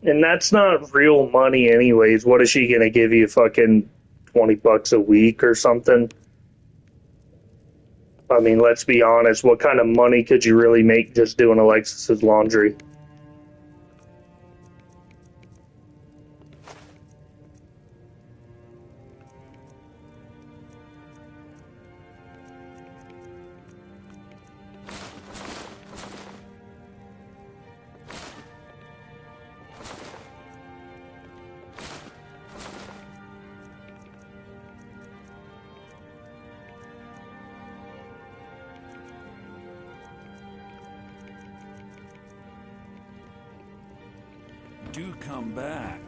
And that's not real money anyways. What is she gonna give you, fucking $20 a week or something. I mean, let's be honest, what kind of money could you really make just doing Alexis's laundry? Do come back.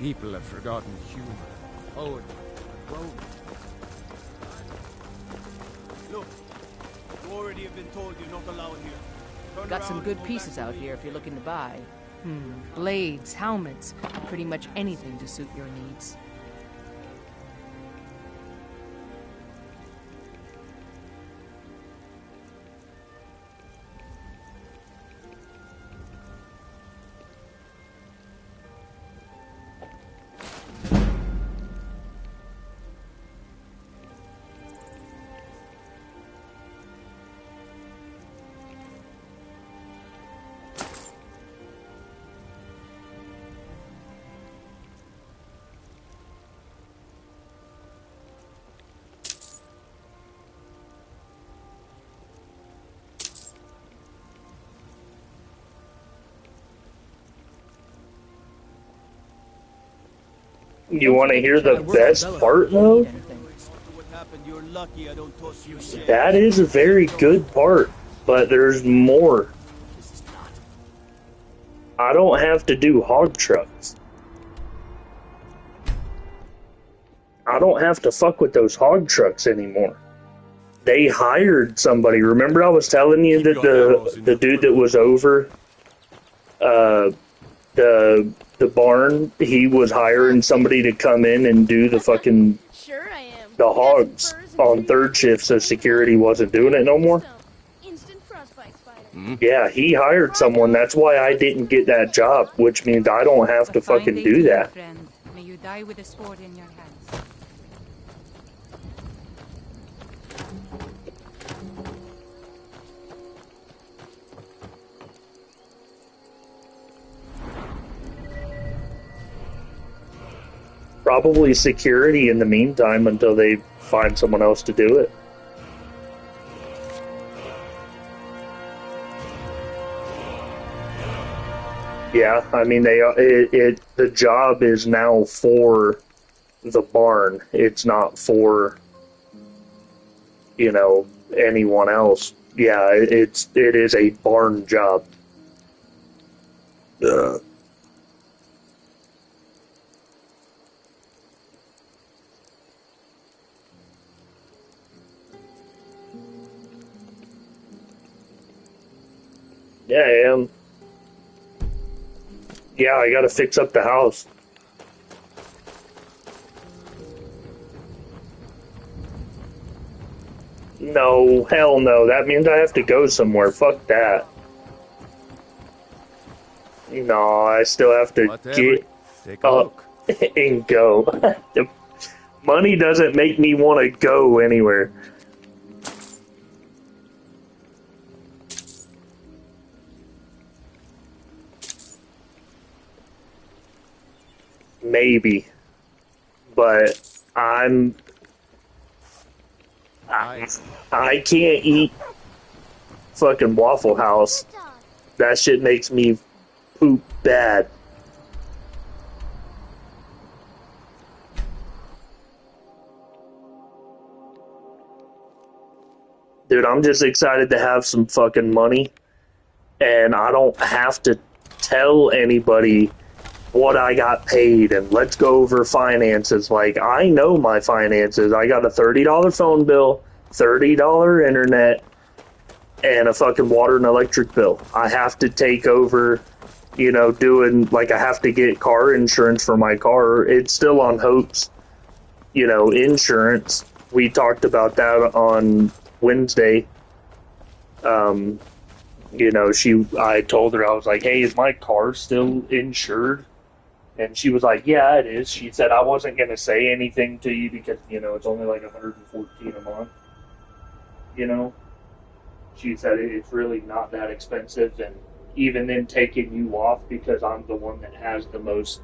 People have forgotten humor, poetry, romance. Look, you already have been told you're not allowed here. Turn Got some around good and go pieces back to out the here if you're looking to buy. Blades, helmets, pretty much anything to suit your needs. You want to hear the best part, though? What happened? You're lucky I don't toss you shit. That is a very good part, but there's more. I don't have to do hog trucks. I don't have to fuck with those hog trucks anymore. They hired somebody. Remember I was telling you that the dude that was over the barn, he was hiring somebody to come in and do the fucking the hogs on third shift, so security wasn't doing it no more. Yeah, he hired someone. That's why I didn't get that job, which means I don't have to fucking do that. May you die with a sword in your hands. Probably security in the meantime until they find someone else to do it. Yeah, I mean the job is now for the barn. It's not for, you know, anyone else. Yeah, it is a barn job. Yeah, I am. Yeah, I gotta fix up the house. No, hell no. That means I have to go somewhere. Fuck that. No, I still have to get up and go. The money doesn't make me want to go anywhere. Maybe, but I can't eat fucking Waffle House. That shit makes me poop bad. Dude, I'm just excited to have some fucking money, and I don't have to tell anybody what I got paid, and let's go over finances. Like, I know my finances. I got a $30 phone bill, $30 internet, and a fucking water and electric bill. I have to take over, you know, doing, like, I have to get car insurance for my car. It's still on Hope's, you know, insurance. We talked about that on Wednesday. You know, I told her, I was like, hey, is my car still insured? And she was like, yeah, it is. She said, I wasn't going to say anything to you because, you know, it's only like 114 a month. You know, she said it's really not that expensive. And even then taking you off because I'm the one that has the most,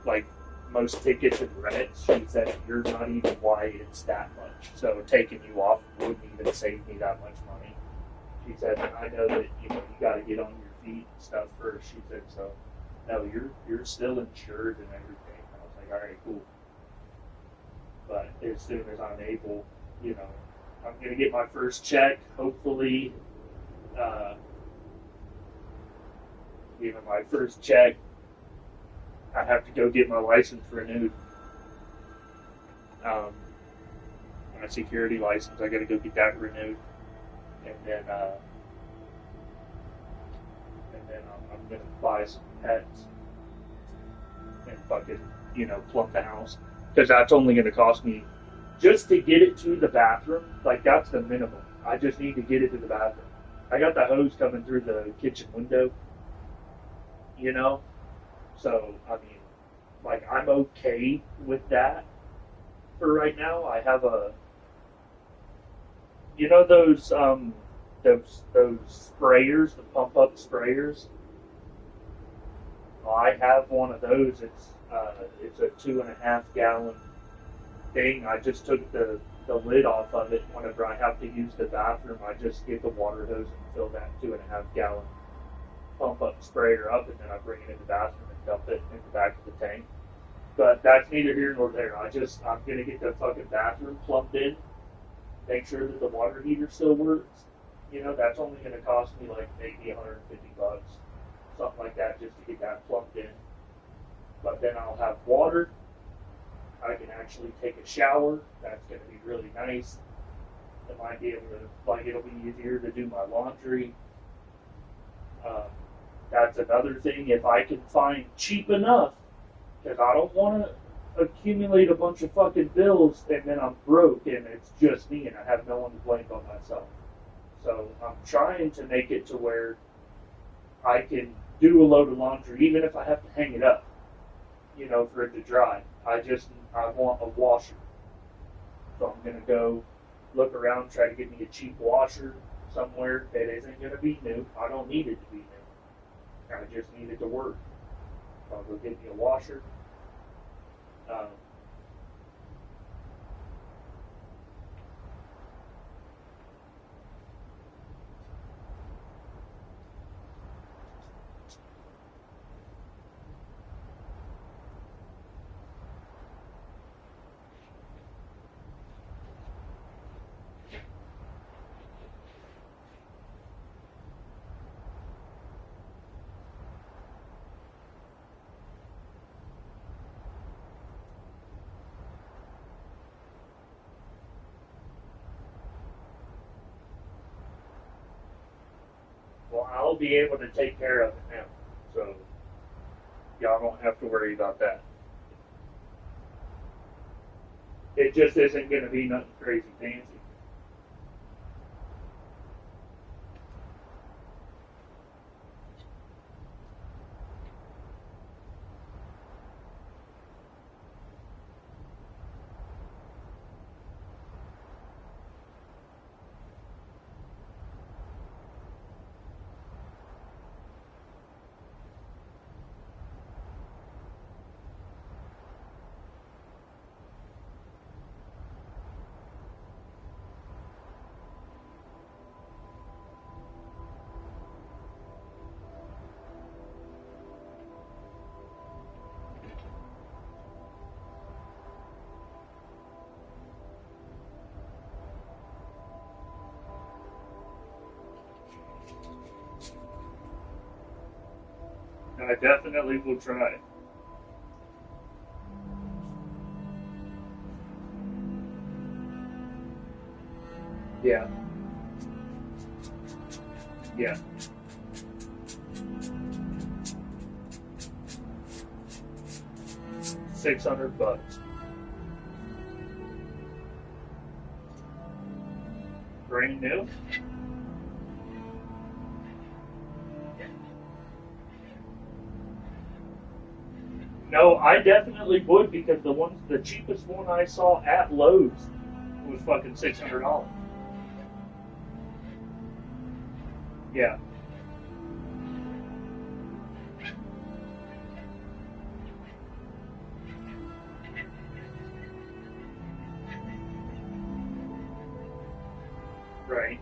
like, most tickets and credits, she said, you're not even why it's that much. So taking you off wouldn't even save me that much money. She said, and I know that, you know, you got to get on your feet and stuff first. She said, so, no, you're still insured and everything. I was like, all right, cool. But as soon as I'm able, you know, I'm going to get my first check. Hopefully, you know, my first check, I have to go get my license renewed. My security license, I got to go get that renewed. And then I'm going to buy some pets and fucking, you know, plump the house. Because that's only going to cost me, just to get it to the bathroom, like that's the minimum. I just need to get it to the bathroom. I got the hose coming through the kitchen window, you know? So, I mean, like, I'm okay with that for right now. I have a, you know, those sprayers, the pump up sprayers. Well, I have one of those. It's a 2.5 gallon thing. I just took the lid off of it. Whenever I have to use the bathroom, I just get the water hose and fill that 2.5 gallon pump up sprayer up, and then I bring it in the bathroom and dump it in the back of the tank. But that's neither here nor there. I'm gonna get the fucking bathroom plumbed in, make sure that the water heater still works. You know, that's only gonna cost me like maybe $150, something like that, just to get that plumbed in. But then I'll have water. I can actually take a shower. That's gonna be really nice. I might be able to, like, it'll be easier to do my laundry. That's another thing. If I can find cheap enough, because I don't want to accumulate a bunch of fucking bills and then I'm broke and it's just me and I have no one to blame but myself. So I'm trying to make it to where I can do a load of laundry, even if I have to hang it up, you know, for it to dry. I want a washer. So I'm going to go look around, try to get me a cheap washer somewhere that isn't going to be new. I don't need it to be new. I just need it to work. So I'll go get me a washer. Well, I'll be able to take care of it now. So y'all don't have to worry about that. It just isn't going to be nothing crazy fancy. I definitely will try. Yeah. Yeah. $600. Brand new? No, I definitely would because the cheapest one I saw at Lowe's was fucking $600. Yeah. Right.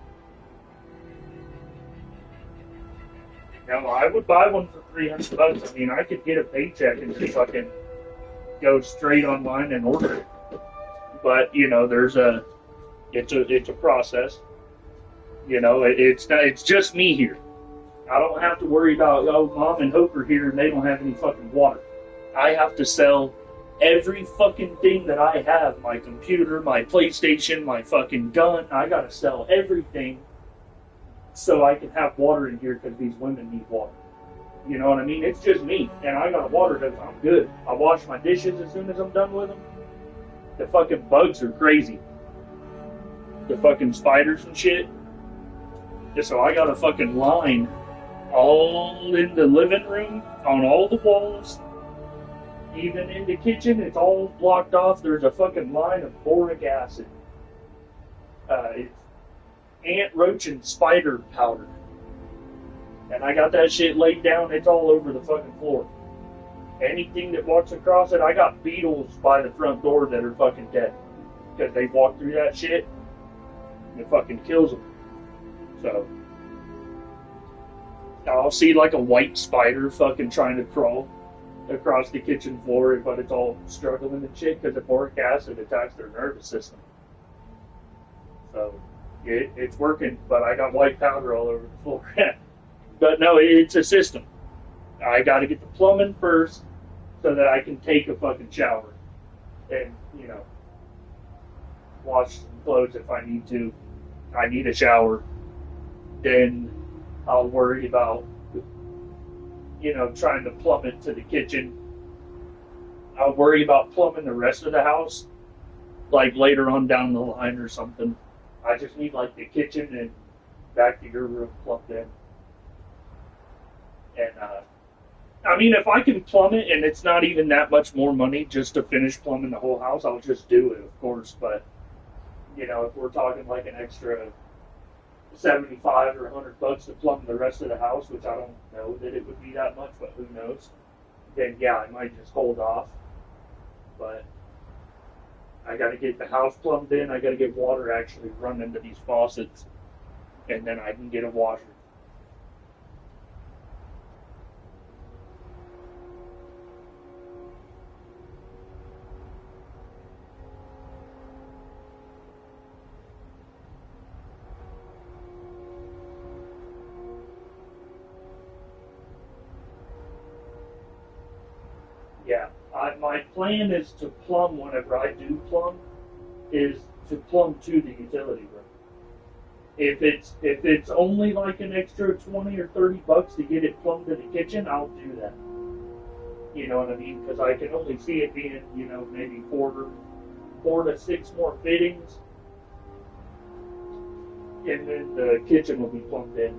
No, I would buy one for $300. I mean, I could get a paycheck and just fucking go straight online and order it. But you know, it's a process. You know, it's just me here. I don't have to worry about Mom and Hope are here and they don't have any fucking water. I have to sell every fucking thing that I have, my computer, my PlayStation, my fucking gun. I gotta sell everything so I can have water in here because these women need water. You know what I mean? It's just me, and I got water because I'm good. I wash my dishes as soon as I'm done with them. The fucking bugs are crazy. The fucking spiders and shit. So I got a fucking line all in the living room, on all the walls, even in the kitchen. It's all blocked off. There's a fucking line of boric acid. It's ant, roach, and spider powder. And I got that shit laid down. It's all over the fucking floor. Anything that walks across it, I got beetles by the front door that are fucking dead. Because they walk through that shit, and it fucking kills them. So, I'll see like a white spider fucking trying to crawl across the kitchen floor, but it's all struggling and shit because the boric acid attacks their nervous system. So, it's working, but I got white powder all over the floor. But no, it's a system. I got to get the plumbing first so that I can take a fucking shower and, you know, wash some clothes if I need to. I need a shower. Then I'll worry about, you know, trying to plumb it to the kitchen. I'll worry about plumbing the rest of the house, like later on down the line or something. I just need like the kitchen and back to your room plumbed in. And, I mean, if I can plumb it and it's not even that much more money just to finish plumbing the whole house, I'll just do it, of course. But, you know, if we're talking like an extra 75 or $100 to plumb the rest of the house, which I don't know that it would be that much, but who knows, then yeah, I might just hold off. But I got to get the house plumbed in. I got to get water actually run into these faucets, and then I can get a washer. Yeah, my plan is to plumb whenever I do plumb, is to plumb to the utility room. If it's only like an extra 20 or $30 to get it plumbed to the kitchen, I'll do that. You know what I mean? Because I can only see it being, you know, maybe 4 to 6 more fittings, and then the kitchen will be plumbed in,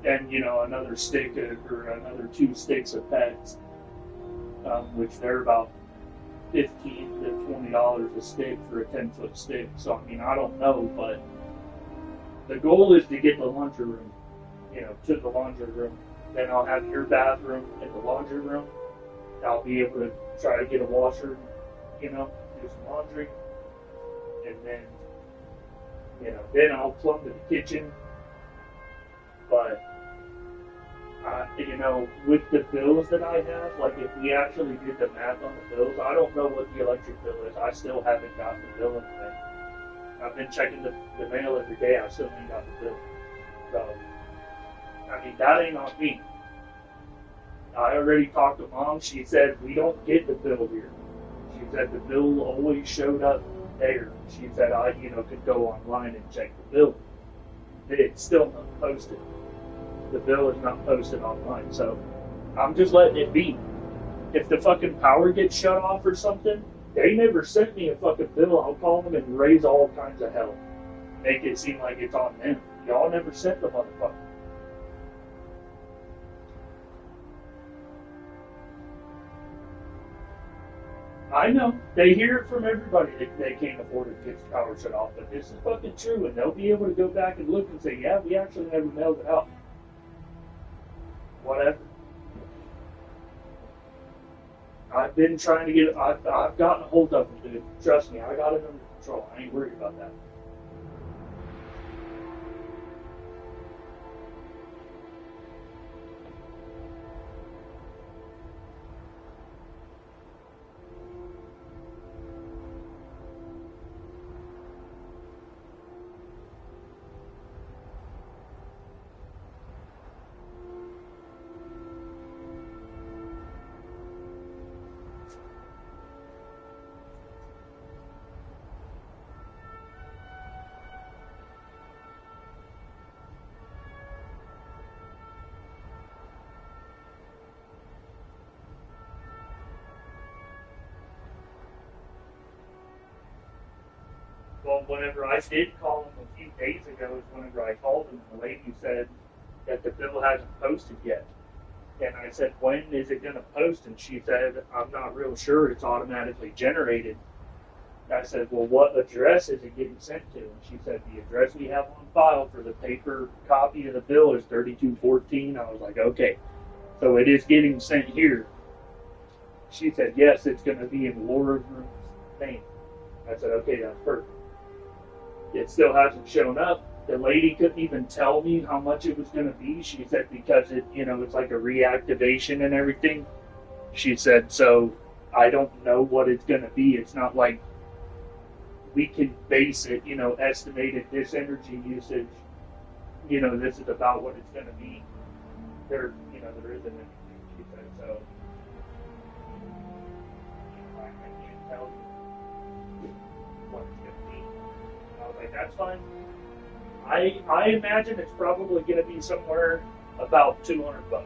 and you know, another stick or another 2 sticks of PEX. Which they're about $15 to $20 a stick for a 10-foot stick. So I mean, I don't know, but the goal is to get the laundry room, you know, to the laundry room. Then I'll have your bathroom in the laundry room. I'll be able to try to get a washer, you know, do some laundry, and then, you know, then I'll plumb to the kitchen. But you know, with the bills that I have, like if we actually did the math on the bills, I don't know what the electric bill is. I still haven't gotten the bill in the mail. I've been checking the mail every day. I still ain't got the bill. So, I mean, that ain't on me. I already talked to Mom. She said we don't get the bill here. She said the bill always showed up there. She said I, you know, could go online and check the bill. It's still not posted. The bill is not posted online, so I'm just letting it be. If the fucking power gets shut off or something, they never sent me a fucking bill. I'll call them and raise all kinds of hell. Make it seem like it's on them. Y'all never sent the motherfucker. I know. They hear it from everybody that they can't afford to get the power shut off, but this is fucking true, and they'll be able to go back and look and say, yeah, we actually never mailed it out. Whatever. I've been trying to get it. I've gotten a hold of them, dude. Trust me, I got it under control. I ain't worried about that. Well, whenever I did call him a few days ago is whenever I called him, the lady said that the bill hasn't posted yet. And I said, when is it going to post? And she said, I'm not real sure. It's automatically generated. I said, well, what address is it getting sent to? And she said, the address we have on file for the paper copy of the bill is 3214. I was like, okay, so it is getting sent here. She said, yes, it's going to be in Laura's room's name. I said, okay, that's perfect. It still hasn't shown up. The lady couldn't even tell me how much it was going to be. She said because it, it's like a reactivation and everything. She said, so I don't know what it's going to be. It's not like we can base it, estimated this energy usage. This is about what it's going to be. There isn't anything. She said, so I can't tell you what it's going to be. I was like, that's fine. I imagine it's probably going to be somewhere about $200.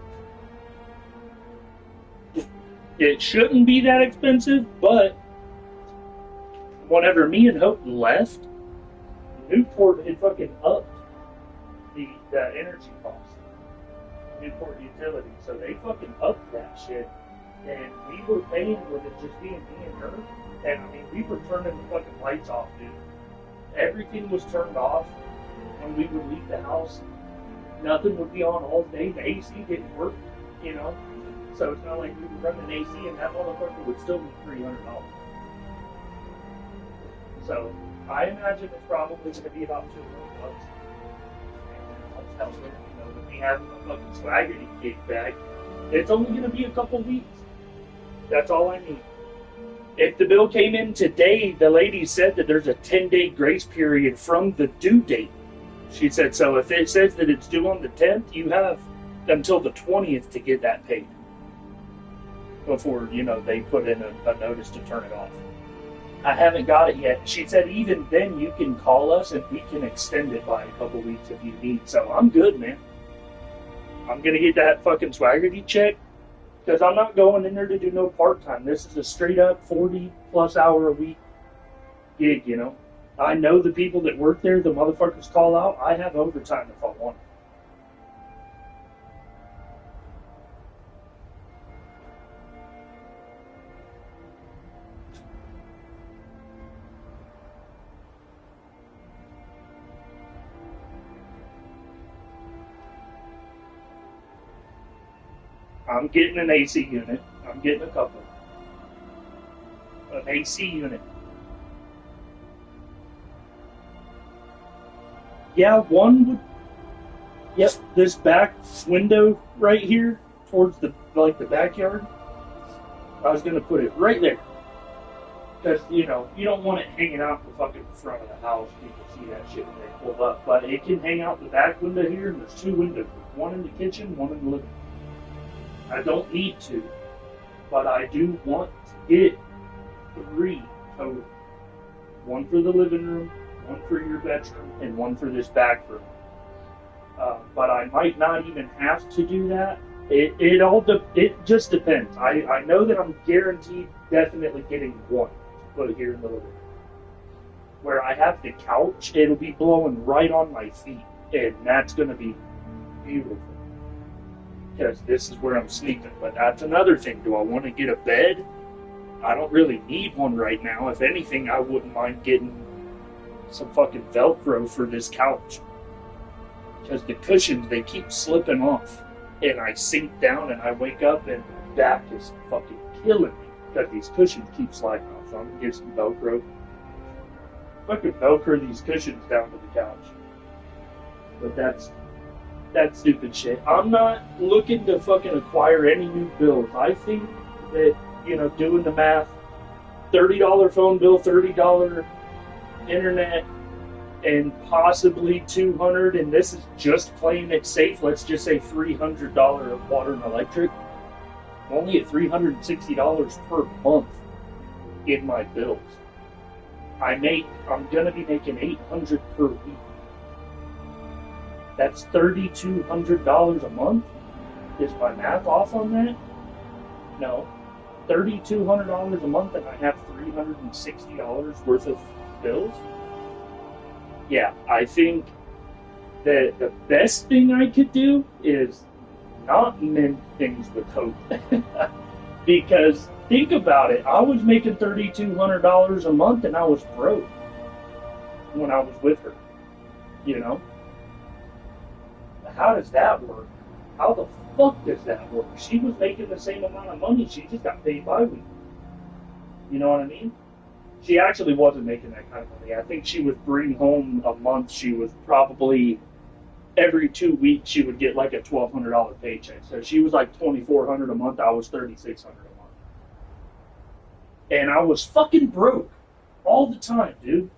It shouldn't be that expensive, but whenever me and Houghton left, Newport had fucking upped the energy cost. Newport Utility, so they fucking upped that shit, and we were paying with it just being me and her, and I mean we were turning the fucking lights off, dude. Everything was turned off when we would leave the house. Nothing would be on all day. The AC didn't work, so it's not like we were running AC and that motherfucker would still be $300. So I imagine it's probably going to be about $200. I'll tell her, with me having a fucking swaggerty kickback, it's only going to be a couple weeks. That's all I need. If the bill came in today, the lady said that there's a 10-day grace period from the due date. She said, so if it says that it's due on the 10th, you have until the 20th to get that paid. Before, they put in a notice to turn it off. I haven't got it yet. She said even then you can call us and we can extend it by a couple weeks if you need. So I'm good, man. I'm going to get that fucking swaggerty check because I'm not going in there to do no part-time. This is a straight-up 40-plus hour a week gig, I know the people that work there, the motherfuckers call out. I have overtime if I want it. I'm getting an AC unit. I'm getting a couple. An AC unit. Yeah, one would. Yep, this back window right here towards the backyard. I was gonna put it right there because you don't want it hanging out the fucking front of the house. People see that shit when they pull up, but it can hang out the back window here. And there's two windows, one in the kitchen, one in the living room. I don't need to, but I do want to get 3 total. One for the living room, one for your bedroom, and one for this back room. But I might not even have to do that. It just depends. I know that I'm guaranteed definitely getting one to put here in the living room. Where I have the couch, it'll be blowing right on my feet, and that's going to be beautiful. Because this is where I'm sleeping. But that's another thing. Do I want to get a bed I don't really need one right now. If anything, I wouldn't mind getting some fucking Velcro for this couch. Because the cushions, they keep slipping off. And I sink down and I wake up and my back is fucking killing me. Because these cushions keep sliding off. So I'm going to get some Velcro. Fucking Velcro these cushions down to the couch. But that's stupid shit. I'm not looking to fucking acquire any new bills. I think that, you know, doing the math, $30 phone bill, $30 internet, and possibly $200, and this is just playing it safe, let's just say $300 of water and electric. I'm only at $360 per month in my bills. I'm gonna be making $800 per week. That's $3,200 a month? Is my math off on that? No. $3,200 a month and I have $360 worth of bills? Yeah, I think that the best thing I could do is not mend things with hope. Because think about it, I was making $3,200 a month and I was broke when I was with her. You know? How does that work? How the fuck does that work? She was making the same amount of money, she just got paid bi-weekly. You know what I mean? She actually wasn't making that kind of money. I think she would bring home a month, she was probably, every 2 weeks, she would get like a $1,200 paycheck. So she was like $2,400 a month, I was $3,600 a month. And I was fucking broke all the time, dude.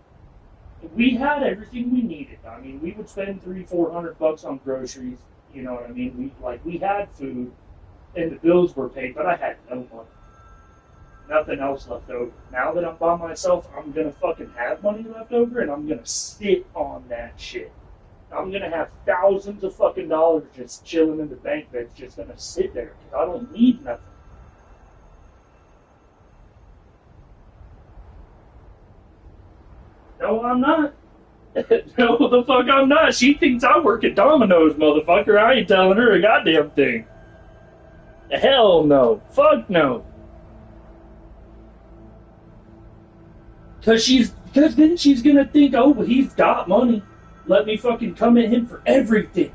We had everything we needed. I mean, we would spend $300-400 on groceries. You know what I mean? We had food, and the bills were paid, but I had no money. Nothing else left over. Now that I'm by myself, I'm gonna fucking have money left over, and I'm gonna sit on that shit. I'm gonna have thousands of fucking dollars just chilling in the bank that's just gonna sit there because I don't need nothing. No, I'm not. No, the fuck I'm not. She thinks I work at Domino's, motherfucker. I ain't telling her a goddamn thing. Hell no. Fuck no. Cause then she's gonna think, oh, well, he's got money. Let me fucking come at him for everything.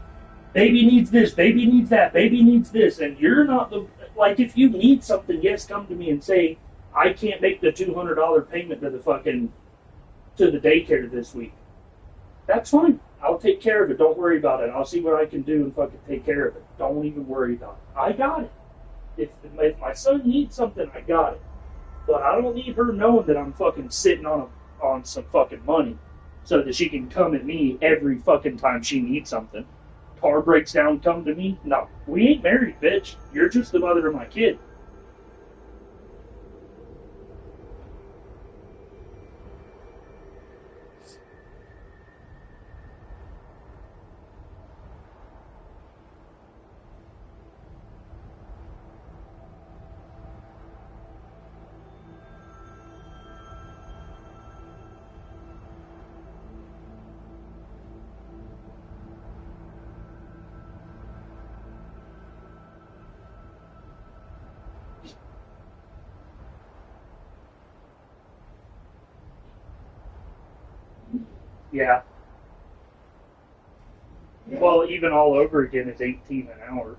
Baby needs this, baby needs that, baby needs this. And you're not the, like, if you need something, yes, come to me and say, I can't make the $200 payment to the daycare this week. That's fine. I'll take care of it. Don't worry about it. I'll see what I can do and fucking take care of it. Don't even worry about it. I got it. If my son needs something, I got it. But I don't need her knowing that I'm fucking sitting on some fucking money so that she can come at me every fucking time she needs something. Car breaks down, come to me? No. We ain't married, bitch. You're just the mother of my kid. Yeah. Well, even all over again is $18 an hour.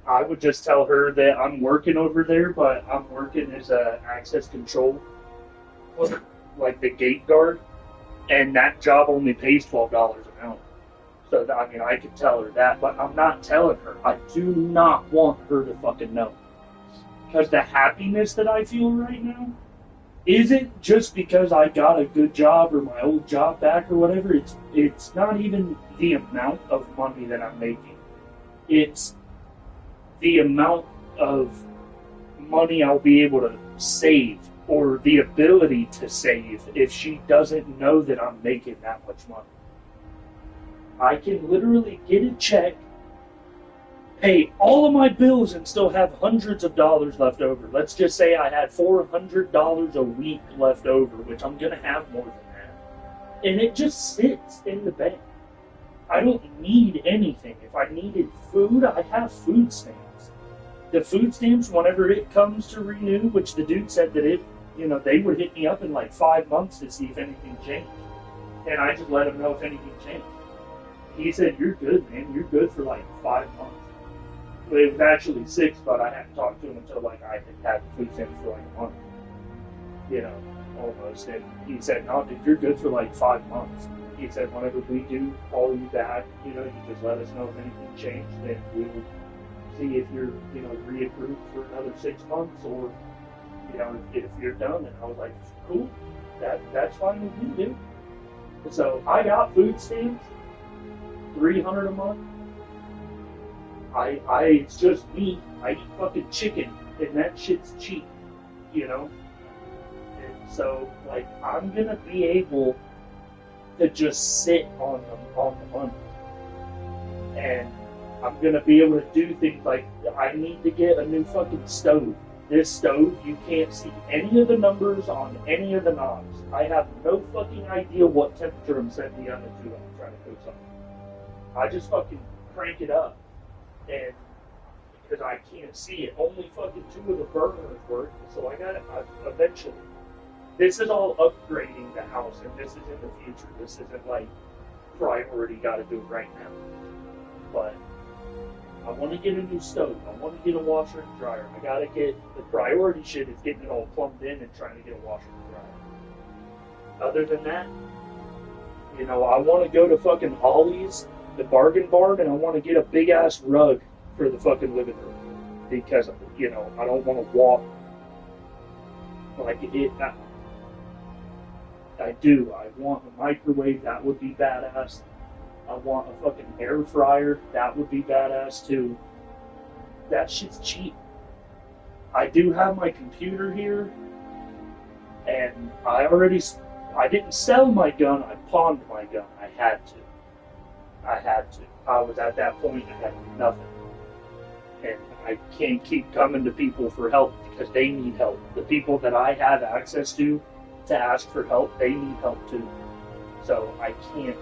I would just tell her that I'm working over there, but I'm working as a access control, like the gate guard, and that job only pays $12 an hour. So, I mean, I could tell her that, but I'm not telling her. I do not want her to fucking know. Because the happiness that I feel right now isn't just because I got a good job or my old job back or whatever. It's not even the amount of money that I'm making. It's the amount of money I'll be able to save or the ability to save if she doesn't know that I'm making that much money. I can literally get a check, pay all of my bills, and still have hundreds of dollars left over. Let's just say I had $400 a week left over, which I'm going to have more than that. And it just sits in the bank. I don't need anything. If I needed food, I have food stamps. the food stamps, whenever it comes to renew, which the dude said that they would hit me up in like 5 months to see if anything changed. And I just let him know if anything changed. He said, "You're good, man. You're good for like 5 months." But it was actually 6, but I hadn't talked to him until like I had the food stamps for like a month. Almost. And he said, "No, dude, you're good for like 5 months." He said, "Whenever we do call you back, you just let us know if anything changed, then we will see if you're, reapproved for another 6 months, or, if you're done." And I was like, "Cool, that's fine with me, dude." So I got food stamps, $300 a month. It's just me. I eat fucking chicken, and that shit's cheap, And so, like, I'm gonna be able to just sit on the money, and I'm gonna be able to do things like, I need to get a new fucking stove. This stove, you can't see any of the numbers on any of the knobs. I have no fucking idea what temperature I'm setting the oven to when I'm trying to cook something. I just fucking crank it up, and because I can't see it, only fucking 2 of the burners work, so I gotta eventually. This is all upgrading the house, and this is in the future. This isn't like priority, gotta do it right now. But I want to get a new stove. I want to get a washer and dryer. I gotta get, the priority shit is getting it all plumbed in and trying to get a washer and dryer. Other than that, I want to go to fucking Ollie's, the bargain barn, and I want to get a big ass rug for the fucking living room. Because, I don't want to walk like it. I do. I want a microwave. That would be badass. I want a fucking air fryer. That would be badass too. That shit's cheap. I do have my computer here, and I didn't sell my gun. I pawned my gun. I had to. I was at that point. I had nothing, and I can't keep coming to people for help because they need help. The people that I have access to ask for help, they need help too. So I can't,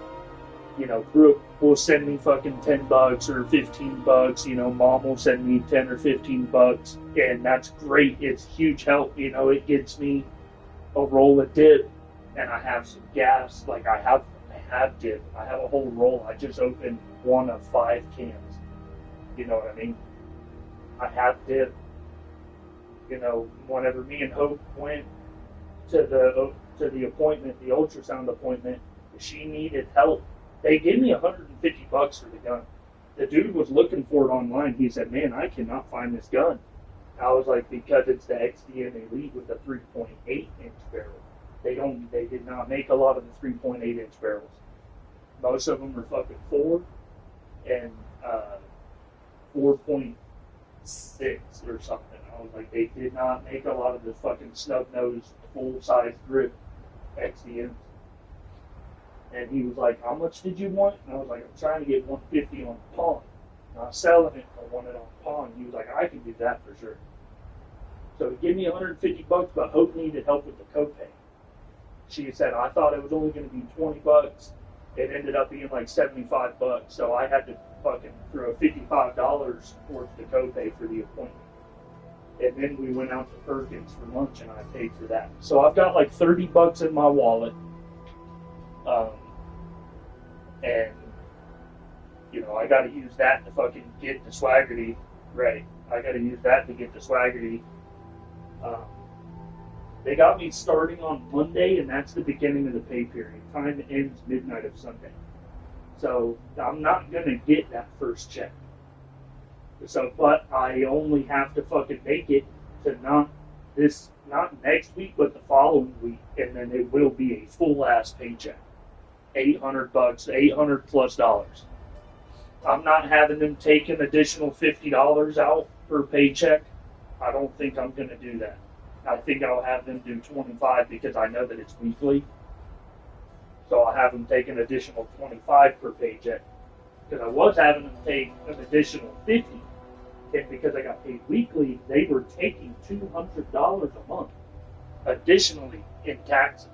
Brooke will send me fucking $10 or $15, Mom will send me 10 or $15, and that's great. It's huge help, it gets me a roll of dip, and I have some gas, like I have dip. I have a whole roll. I just opened 1 of 5 cans. You know what I mean? I have dip. Whenever me and Hope went to the appointment, the ultrasound appointment, she needed help. They gave me $150 for the gun. The dude was looking for it online. He said, "Man, I cannot find this gun." I was like, "Because it's the XDN Elite with the 3.8 inch barrel. They did not make a lot of the 3.8 inch barrels. Most of them are fucking 4 and 4.6 or something." I was like, they did not make a lot of the fucking snub-nosed, full-size grip XDMs. And he was like, "How much did you want?" And I was like, "I'm trying to get 150 on pawn. Not selling it, I want it on pawn." He was like, "I can do that for sure." So he gave me $150, but Hope needed help with the copay. She said, "I thought it was only going to be $20. It ended up being like $75, so I had to fucking throw $55 towards the copay for the appointment. And then we went out to Perkins for lunch, and I paid for that. So I've got like $30 in my wallet. And, I got to use that to fucking get the Swaggerty. Right. I got to use that to get the Swaggerty. They got me starting on Monday, and that's the beginning of the pay period. Time ends midnight of Sunday. So I'm not going to get that first check. So, but I only have to fucking make it to not next week, but the following week, and then it will be a full-ass paycheck. $800, $800+ I'm not having them take an additional $50 out per paycheck. I don't think I'm going to do that. I think I'll have them do 25 because I know that it's weekly. So I'll have them take an additional 25 per paycheck. Because I was having them take an additional 50. And because I got paid weekly, they were taking $200 a month additionally in taxes.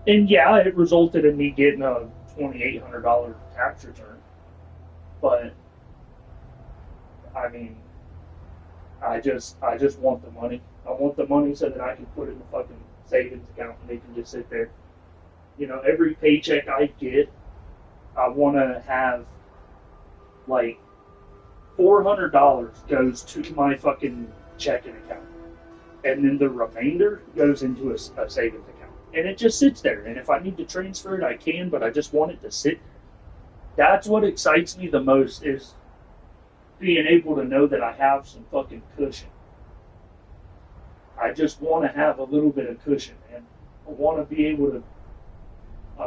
And yeah, it resulted in me getting a $2,800 tax return. But, I mean, I just want the money. I want the money so that I can put it in the fucking savings account and they can just sit there. You know, every paycheck I get, I want to have like $400 goes to my fucking checking account, and then the remainder goes into a savings account, and it just sits there. And if I need to transfer it, I can, but I just want it to sit. That's what excites me the most, is being able to know that I have some fucking cushion. I just want to have a little bit of cushion, and I want to be able to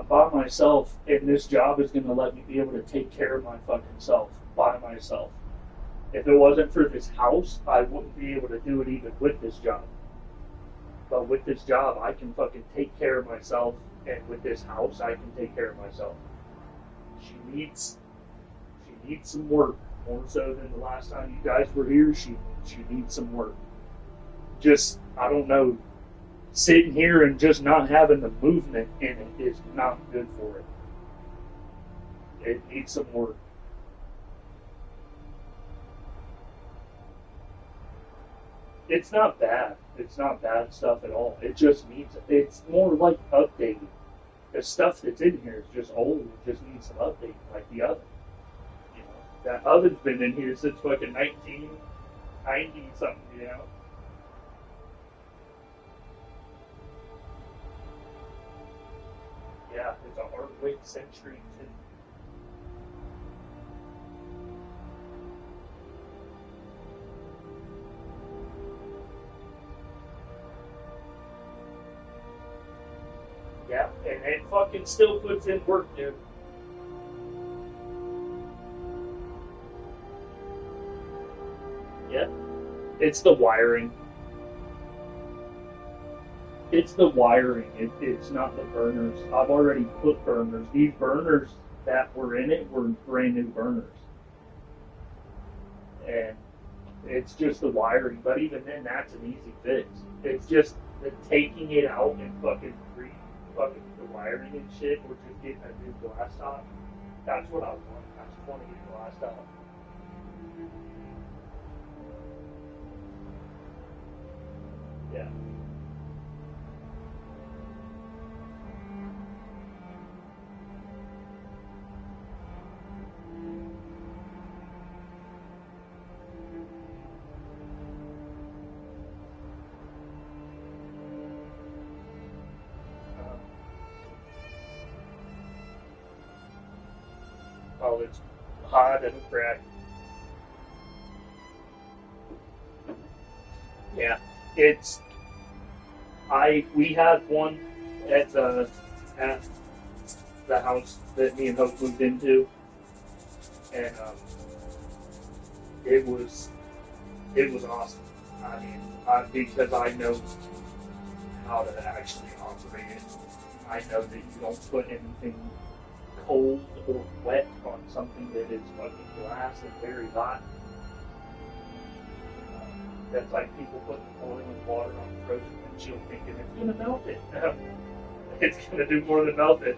by myself, and this job is going to let me be able to take care of my fucking self by myself. If it wasn't for this house, I wouldn't be able to do it even with this job. But with this job, I can fucking take care of myself, and with this house, I can take care of myself. She needs some work, more so than the last time you guys were here. She needs some work. Just, I don't know, sitting here and just not having the movement in it is not good for it. It needs some work. It's not bad. It's not bad stuff at all. It just needs, it's more like updating. The stuff that's in here is just old. It just needs some updating, like the oven. You know, that oven's been in here since fucking 1990 something, you know. Yeah, it's a hardwick Century 2. Yeah, and it fucking still puts in work, dude. Yeah. It's the wiring. It's the wiring. It's not the burners. I've already put burners. These burners that were in it were brand new burners. And it's just the wiring. But even then, that's an easy fix. It's just the taking it out and fucking fucking the wiring and shit, or just getting a new glass top. That's what I want. I just want to get a glass top. Yeah. Oh, it's hot and crack. Yeah, we had one at the house that me and Hope moved into, and it was awesome. I mean, because I know how to actually operate it. I know that you don't put anything cold or wet on something that is fucking glass and very hot. That's like people putting boiling water on the frozen windshield thinking it's going to melt it. It's going to do more than melt it.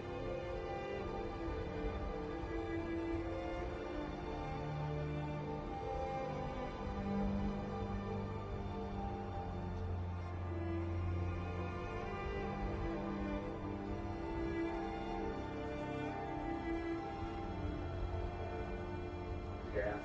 Yeah.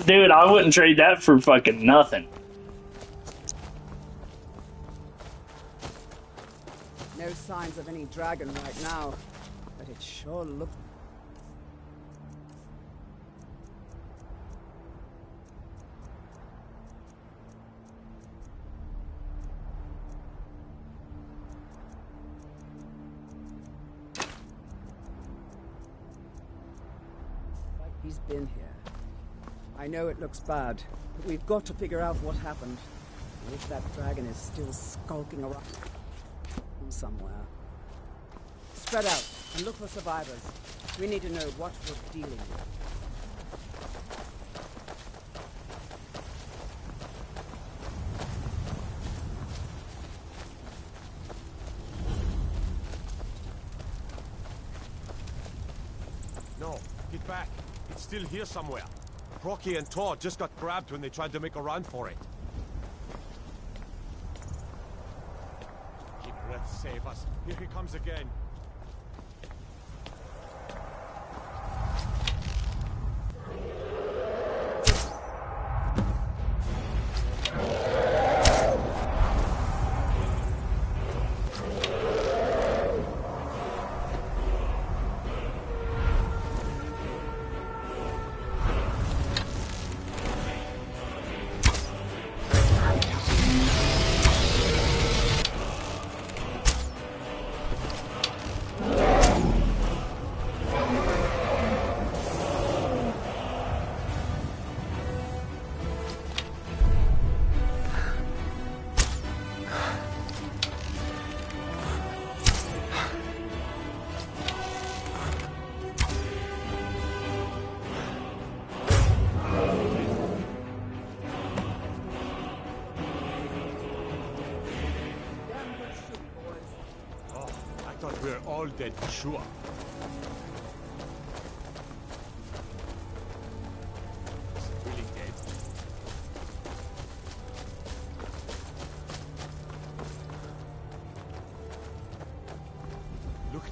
Dude, I wouldn't trade that for fucking nothing. No signs of any dragon right now, but it sure looks... like he's been here. I know it looks bad, but we've got to figure out what happened. And if that dragon is still skulking around somewhere. Spread out and look for survivors. We need to know what we're dealing with. No, get back. It's still here somewhere. Rocky and Todd just got grabbed when they tried to make a run for it. Keep breath, save us. Here he comes again. thought we were all dead for sure. Is it really dead? Look.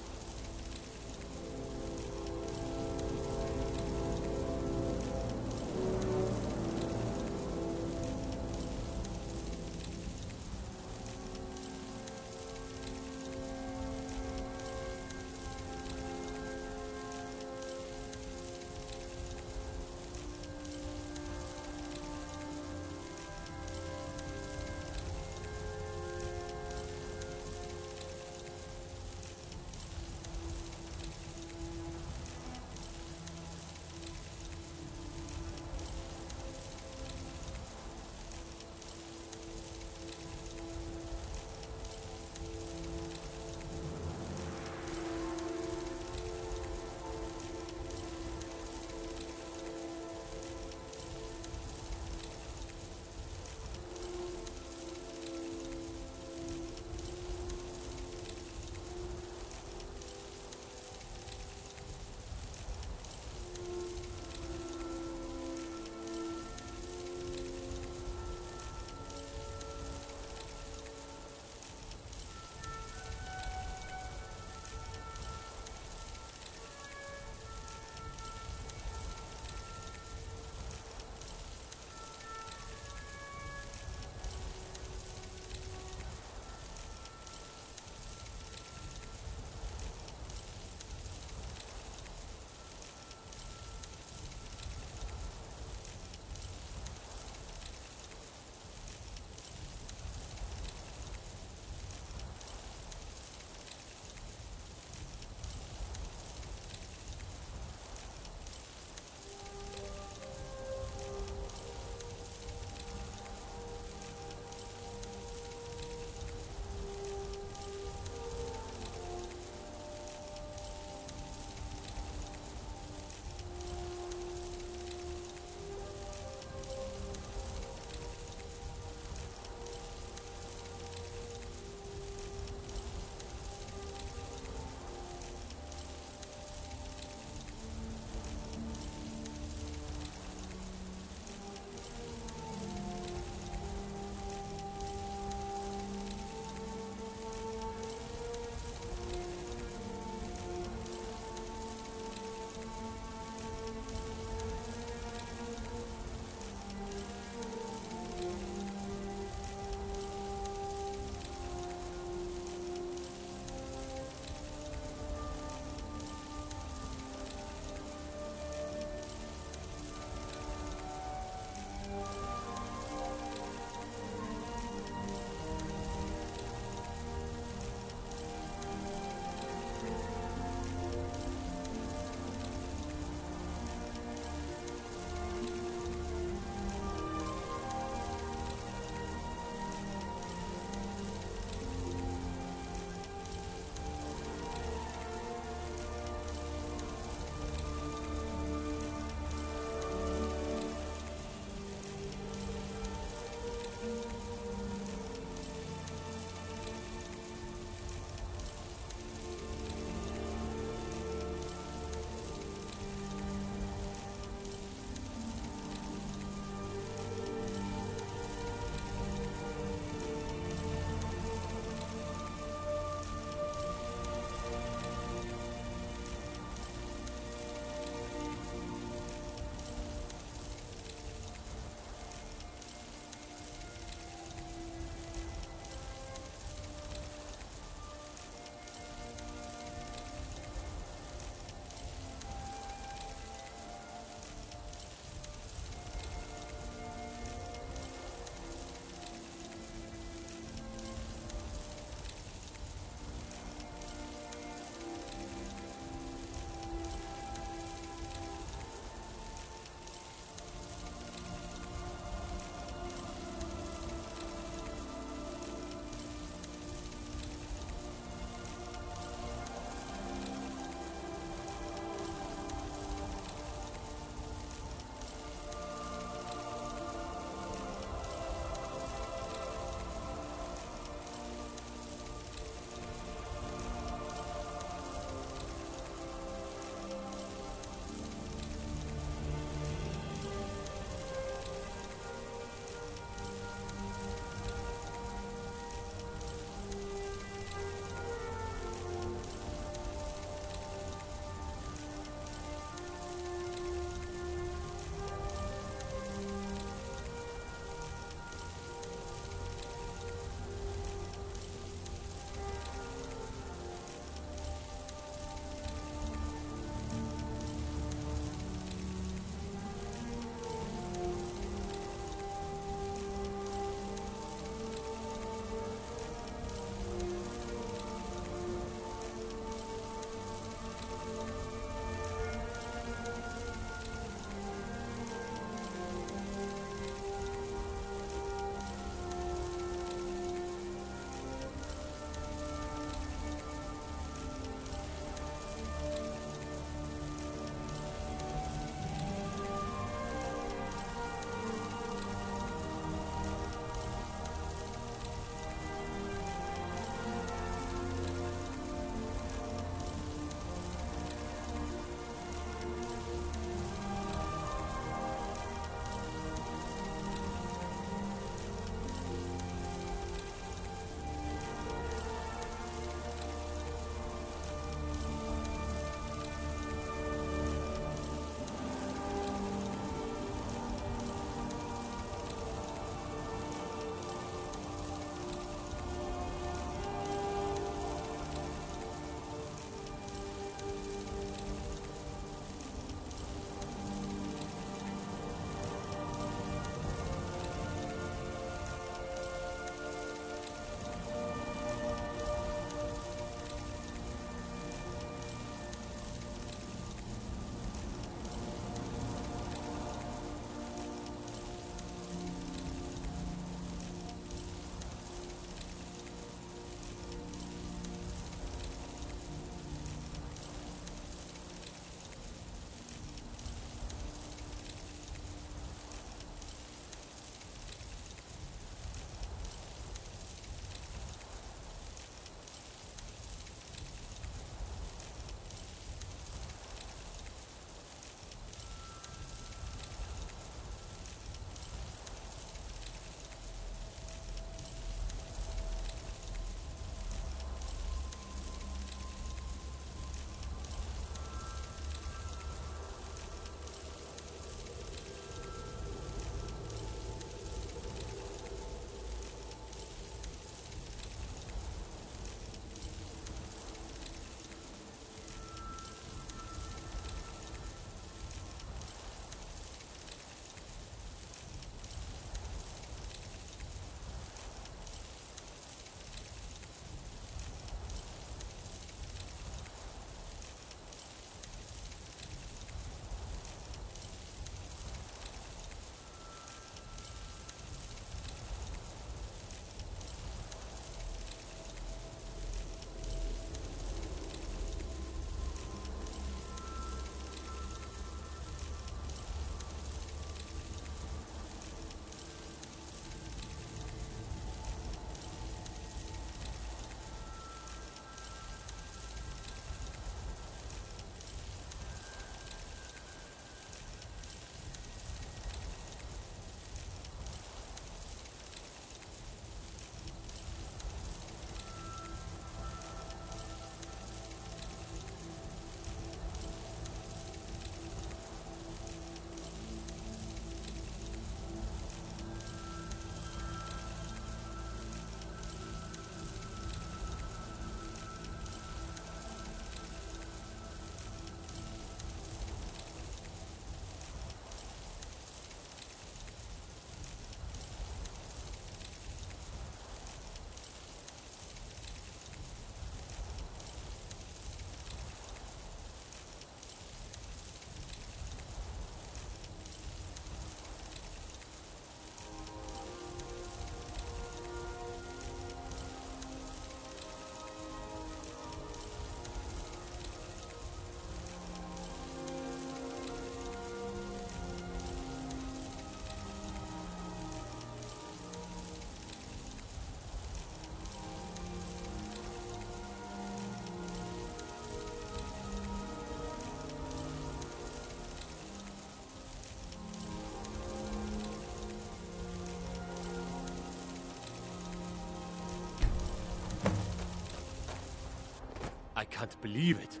can't believe it.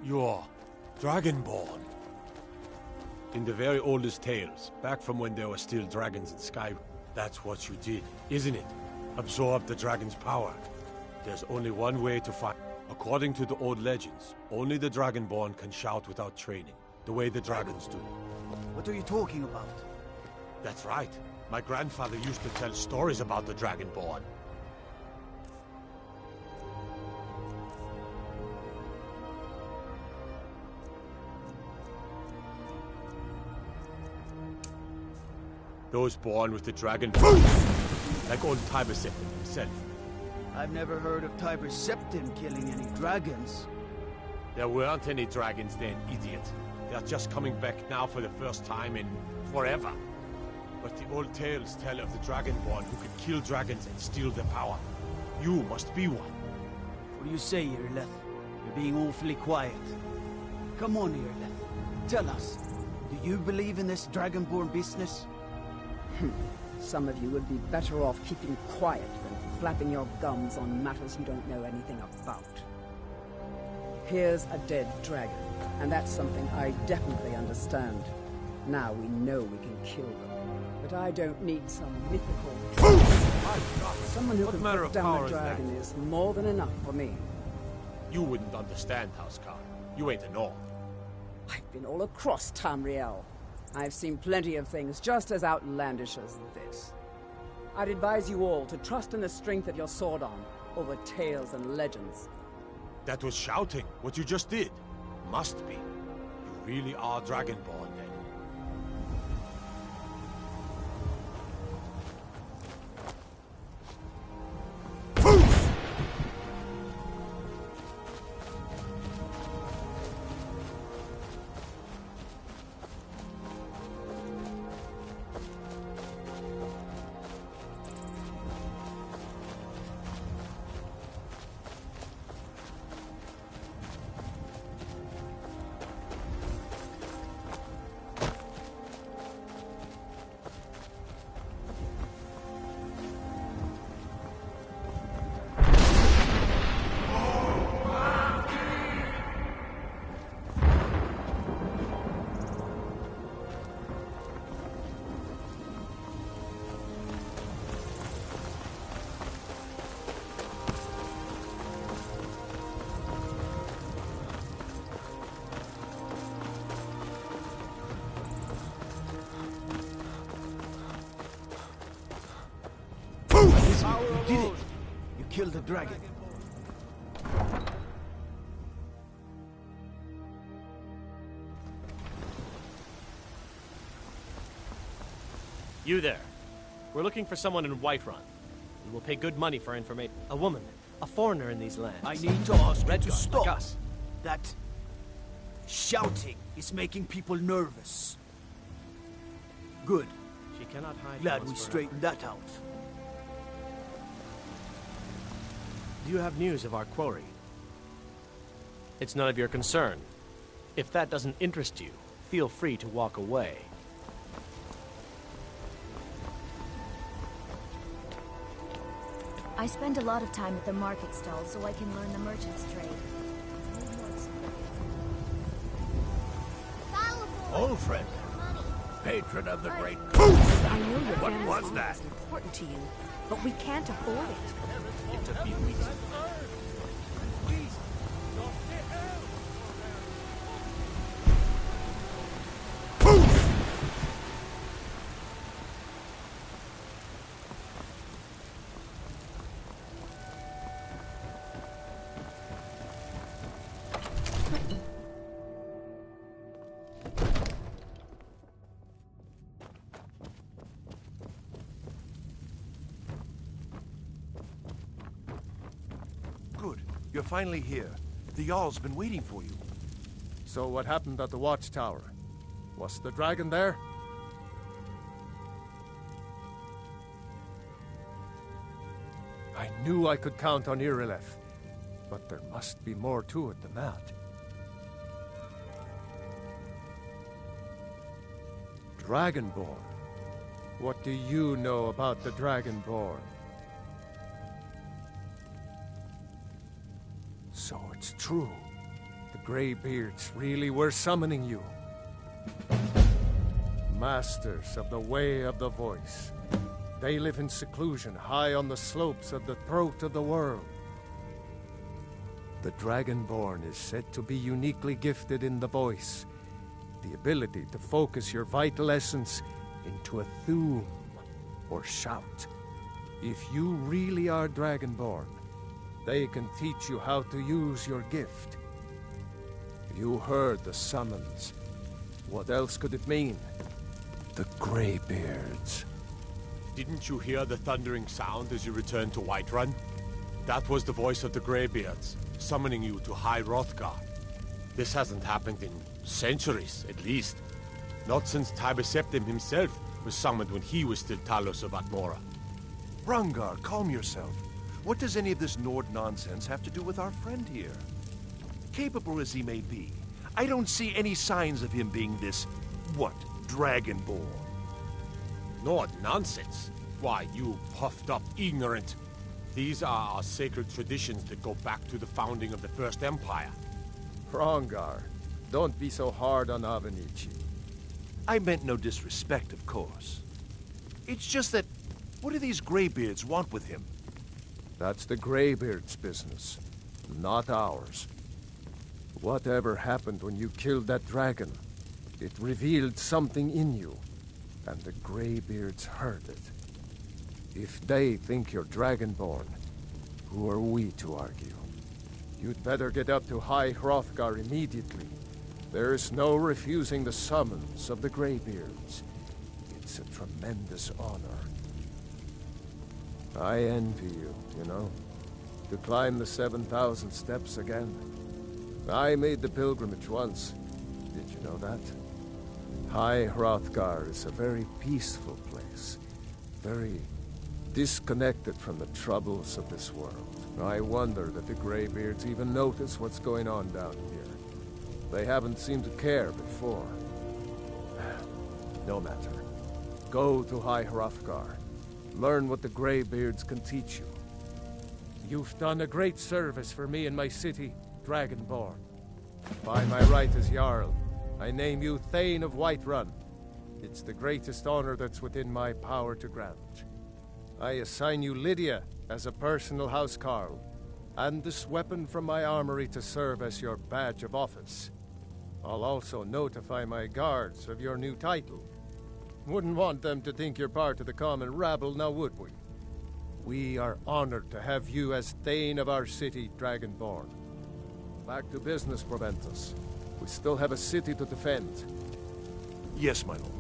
You're Dragonborn. In the very oldest tales, back from when there were still dragons in Skyrim, that's what you did, isn't it? Absorb the dragon's power. There's only one way to fight. According to the old legends, only the Dragonborn can shout without training, the way the dragons do. What are you talking about? That's right. My grandfather used to tell stories about the Dragonborn. Those born with the dragon, like old Tiber Septim himself. I've never heard of Tiber Septim killing any dragons. There weren't any dragons then, idiot. They're just coming back now for the first time in forever. But the old tales tell of the Dragonborn who could kill dragons and steal their power. You must be one. What do you say, Irileth? You're being awfully quiet. Come on, Irileth. Tell us, do you believe in this Dragonborn business? Some of you would be better off keeping quiet than flapping your gums on matters you don't know anything about. Here's a dead dragon, and that's something I definitely understand. Now we know we can kill them. But I don't need some mythical... Someone who can put down a dragon is more than enough for me. You wouldn't understand, Housecarl. You ain't a North. I've been all across Tamriel. I've seen plenty of things just as outlandish as this. I'd advise you all to trust in the strength of your sword arm over tales and legends. That was shouting, what you just did. Must be. You really are Dragonborn, then. You did it! You killed the dragon. You there. We're looking for someone in Whiterun. We will pay good money for information. A woman. A foreigner in these lands. I need to ask you to Redguard, stop. like us. That shouting is making people nervous. Good. She cannot hide. Glad from we us straightened that out. Do you have news of our quarry? It's none of your concern. If that doesn't interest you, feel free to walk away. I spend a lot of time at the market stalls so I can learn the merchant's trade. Old friend. Patron of the great... I know your What family's was honor that? is important to you, but we can't afford it. It took me weeks. Good. You're finally here. The Jarl's been waiting for you. So what happened at the watchtower? Was the dragon there? I knew I could count on Irileth, but there must be more to it than that. Dragonborn. What do you know about the Dragonborn? So it's it's true. The Greybeards really were summoning you. Masters of the Way of the Voice. They live in seclusion high on the slopes of the throat of the world. The Dragonborn is said to be uniquely gifted in the voice, the ability to focus your vital essence into a thume or shout. If you really are Dragonborn, they can teach you how to use your gift. You heard the summons. What else could it mean? The Greybeards. Didn't you hear the thundering sound as you returned to Whiterun? That was the voice of the Greybeards, summoning you to High Hrothgar. This hasn't happened in centuries, at least. Not since Tiber Septim himself was summoned when he was still Talos of Atmora. Hrongar, calm yourself. What does any of this Nord nonsense have to do with our friend here? Capable as he may be, I don't see any signs of him being this, what, Dragonborn? Nord nonsense? Why, you puffed up ignorant. These are our sacred traditions that go back to the founding of the First Empire. Hrongar, don't be so hard on Avenici. I meant no disrespect, of course. It's just that, what do these Greybeards want with him? That's the Greybeards' business, not ours. Whatever happened when you killed that dragon, it revealed something in you, and the Greybeards heard it. If they think you're Dragonborn, who are we to argue? You'd better get up to High Hrothgar immediately. There's no refusing the summons of the Greybeards. It's a tremendous honor. I envy you, you know, to climb the 7,000 steps again. I made the pilgrimage once. Did you know that? High Hrothgar is a very peaceful place. Very disconnected from the troubles of this world. I wonder that the Greybeards even notice what's going on down here. They haven't seemed to care before. No matter. Go to High Hrothgar. Learn what the Greybeards can teach you. You've done a great service for me and my city, Dragonborn. By my right as Jarl, I name you Thane of Whiterun. It's the greatest honor that's within my power to grant. I assign you Lydia as a personal housecarl, and this weapon from my armory to serve as your badge of office. I'll also notify my guards of your new title. Wouldn't want them to think you're part of the common rabble, now would we? We are honored to have you as Thane of our city, Dragonborn. Back to business, Proventus. We still have a city to defend. Yes, my lord.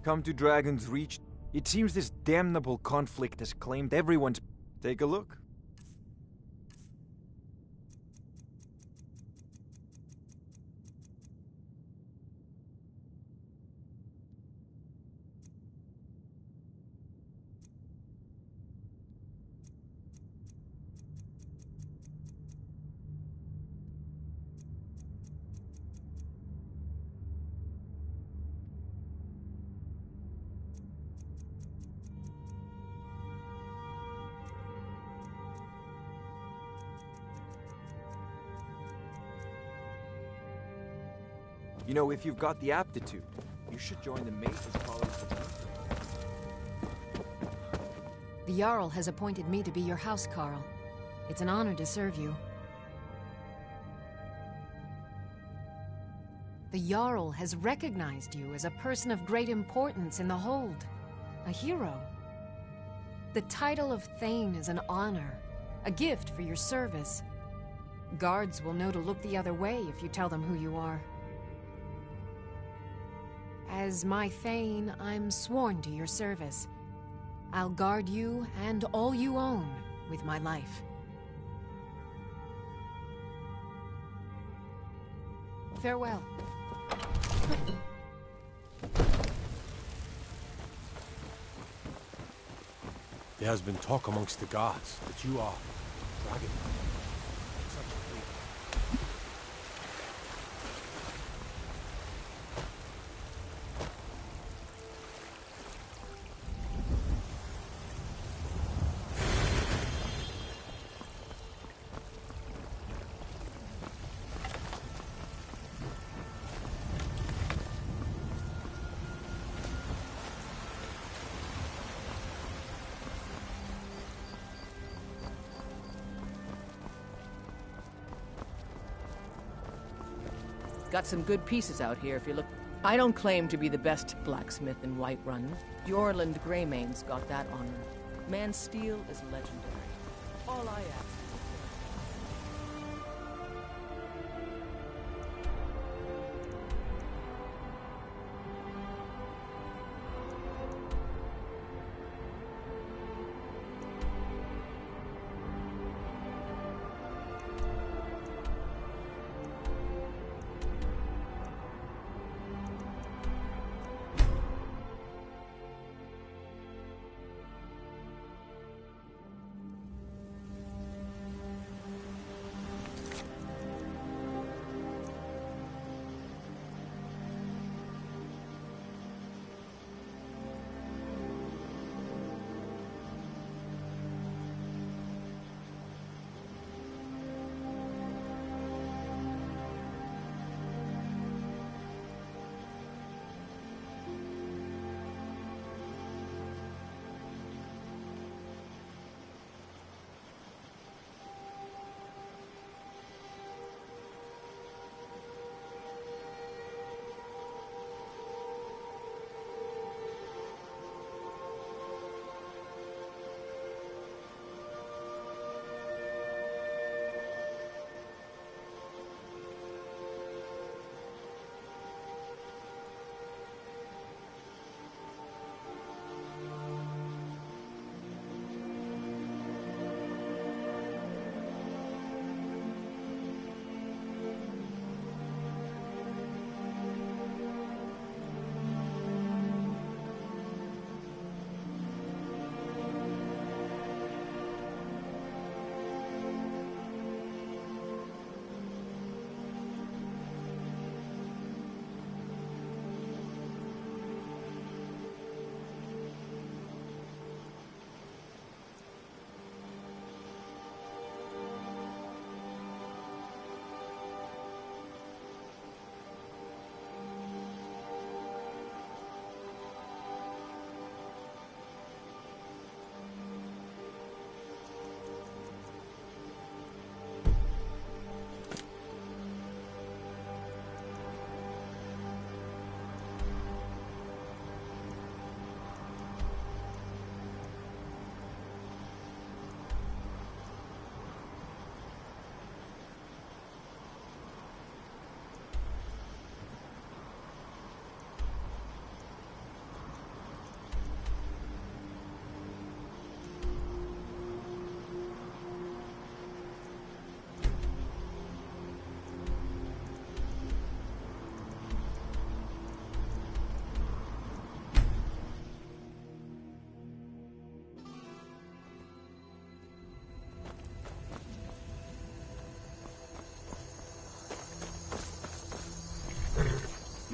Come to Dragon's Reach. It seems this damnable conflict has claimed everyone's... Take a look. You know, if you've got the aptitude, you should join the Mages College. The Jarl has appointed me to be your housecarl. It's an honor to serve you. The Jarl has recognized you as a person of great importance in the Hold. A hero. The title of Thane is an honor, a gift for your service. Guards will know to look the other way if you tell them who you are. As my Thane, I'm sworn to your service. I'll guard you and all you own with my life. Farewell. There has been talk amongst the gods that you are dragon. Got some good pieces out here if you look. I don't claim to be the best blacksmith in Whiterun. Jorland Greymane's got that honor. Man's steel is legendary. All I ask.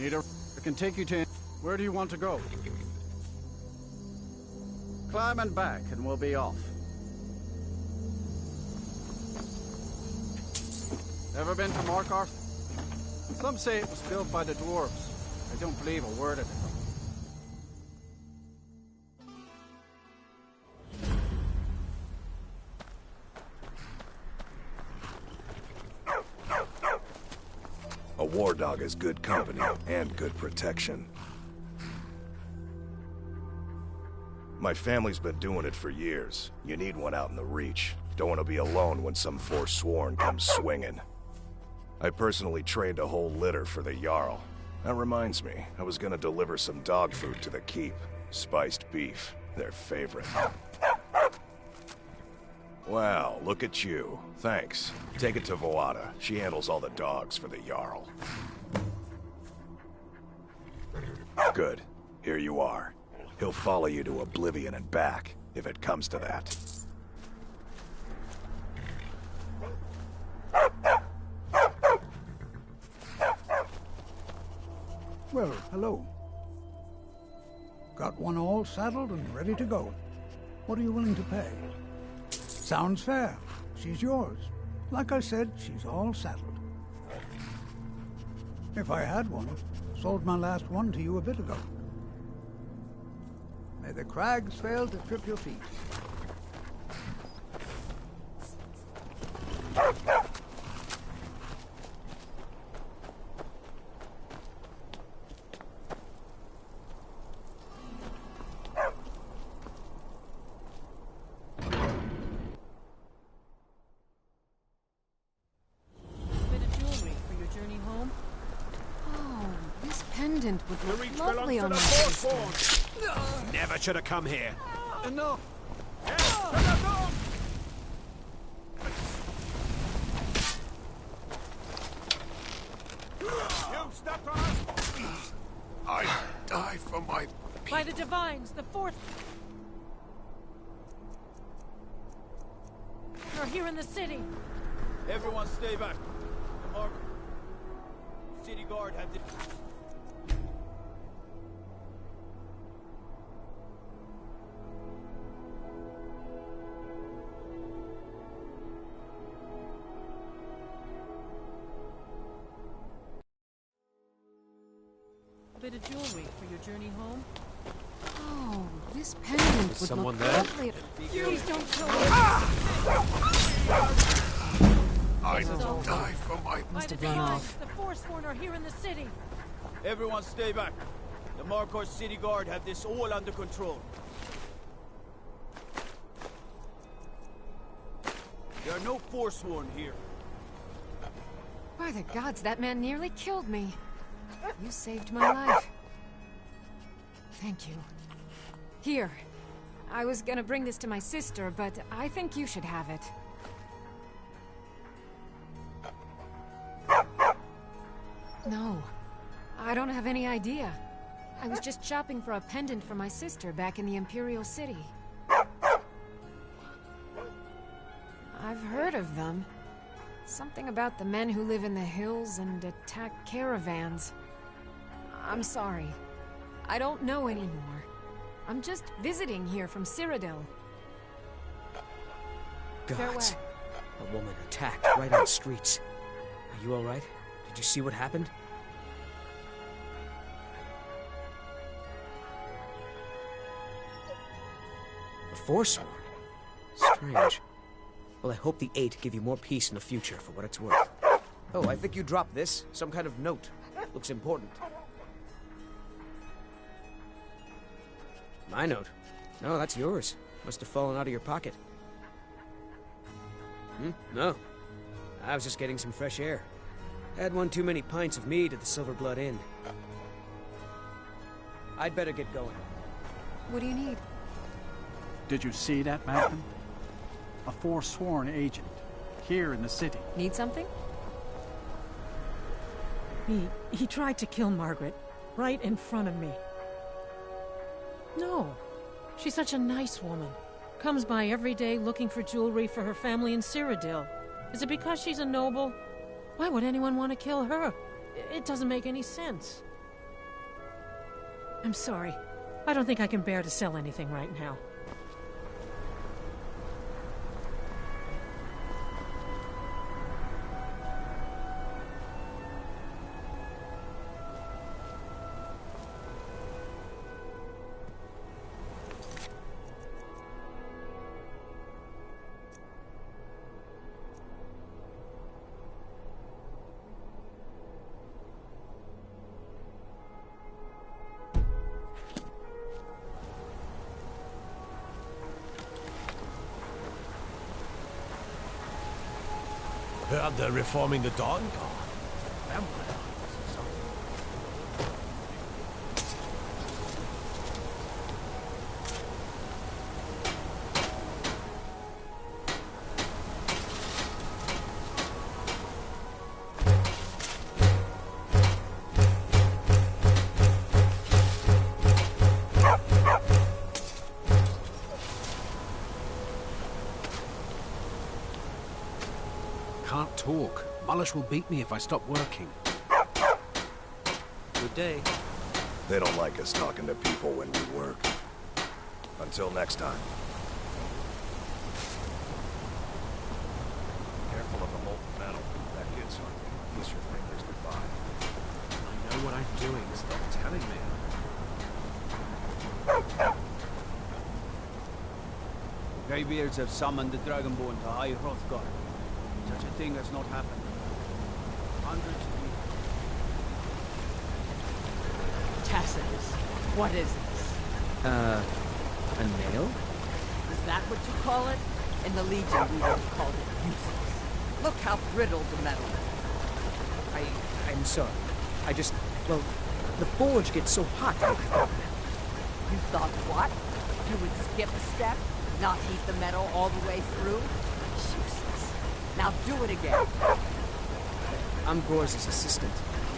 I can take you to... Where do you want to go? Climb and back, and we'll be off. Ever been to Markarth? Some say it was built by the dwarves. I don't believe a word of it. A war dog is good company and good protection. My family's been doing it for years. You need one out in the Reach. Don't want to be alone when some forsworn comes swinging. I personally trained a whole litter for the Jarl. That reminds me, I was gonna deliver some dog food to the keep. Spiced beef. Their favorite. Wow, look at you. Thanks. Take it to Voada. She handles all the dogs for the Jarl. Good. Here you are. He'll follow you to oblivion and back, if it comes to that. Well, hello. Got one all saddled and ready to go. What are you willing to pay? Sounds fair. She's yours. Like I said, she's all saddled. If I had one, sold my last one to you a bit ago. May the crags fail to trip your feet. Would look lovely on my sister. Never should have come here. Enough! You stepped on us! I die for my By the Divines, the fourth... You're here in the city. Everyone stay back. The mark... City guard had the... Bit of jewelry for your journey home. Oh, this pendant would someone look there? lovely. Please don't kill me. I die for my... By the Divines, the Forsworn are here in the city. Everyone stay back. The Markor City Guard have this all under control. There are no Forsworn here. By the gods, that man nearly killed me. You saved my life. Thank you. Here. I was gonna bring this to my sister, but I think you should have it. No. I don't have any idea. I was just shopping for a pendant for my sister back in the Imperial City. I've heard of them. Something about the men who live in the hills and attack caravans. I'm sorry. I don't know anymore. I'm just visiting here from Cyrodiil. Gods. A woman attacked right on the streets. Are you alright? Did you see what happened? A Forsworn? Strange. Well, I hope the Eight give you more peace in the future, for what it's worth. Oh, I think you dropped this. Some kind of note. Looks important. My note? No, that's yours. Must have fallen out of your pocket. No. I was just getting some fresh air. Had one too many pints of mead at the Silver Blood Inn. I'd better get going. What do you need? Did you see that, Malcolm? A Forsworn agent, here in the city. Need something? He tried to kill Margaret, right in front of me. No. She's such a nice woman. Comes by every day looking for jewelry for her family in Cyrodiil. Is it because she's a noble? Why would anyone want to kill her? It doesn't make any sense. I'm sorry. I don't think I can bear to sell anything right now. Heard they're reforming the Dawn Guard. can't talk. Malish will beat me if I stop working. Good day. They don't like us talking to people when we work. Until next time. Careful of the molten metal. That gets on you. Kiss your fingers goodbye. I know what I'm doing. Stop telling me. Greybeards have summoned the Dragonborn to High Hrothgar. Such a thing has not happened. Hundreds of years. Tacitus, what is this? A nail? Is that what you call it? In the Legion, we would have called it useless. Look how brittle the metal is. I'm sorry. Well, the forge gets so hot. You thought what? You would skip a step? Not heat the metal all the way through? Useless. Now do it again. I'm Gor's assistant.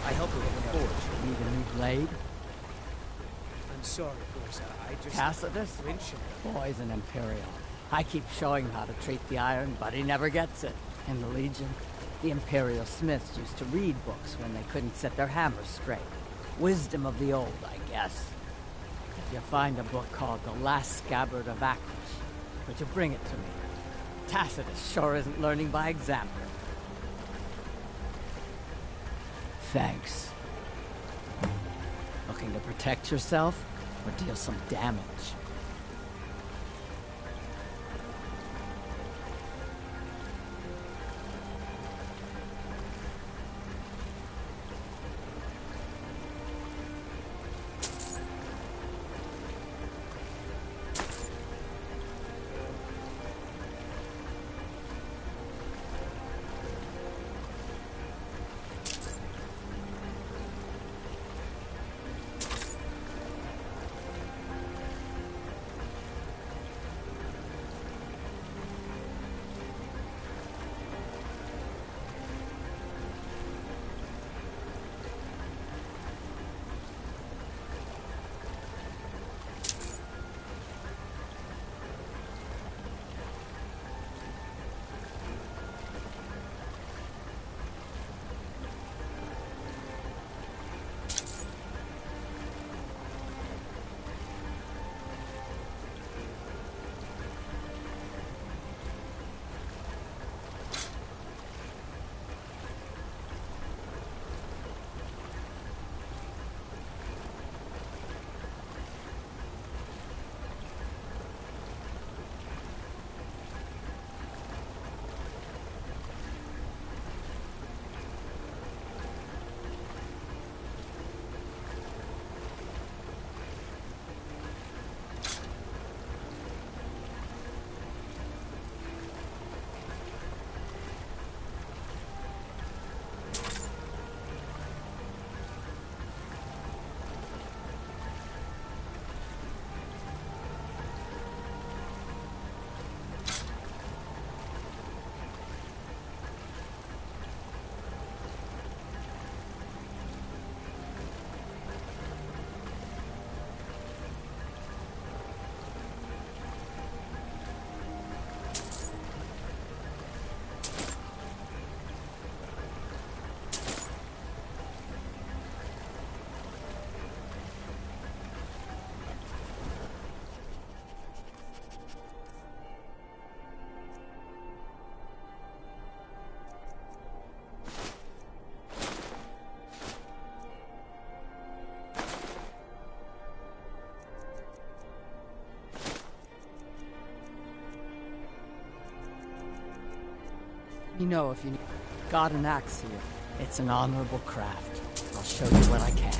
I help her with the forge. Need a new blade? I'm sorry, Gorza. I just... Tacitus? Boy's an Imperial. I keep showing him how to treat the iron, but he never gets it. In the Legion, the Imperial smiths used to read books when they couldn't set their hammers straight. Wisdom of the old, I guess. If you find a book called The Last Scabbard of Akrish, would you bring it to me? Tacitus sure isn't learning by example. Thanks. Looking to protect yourself or deal some damage? You know, if you got an axe here, it's an honorable craft. I'll show you what I can.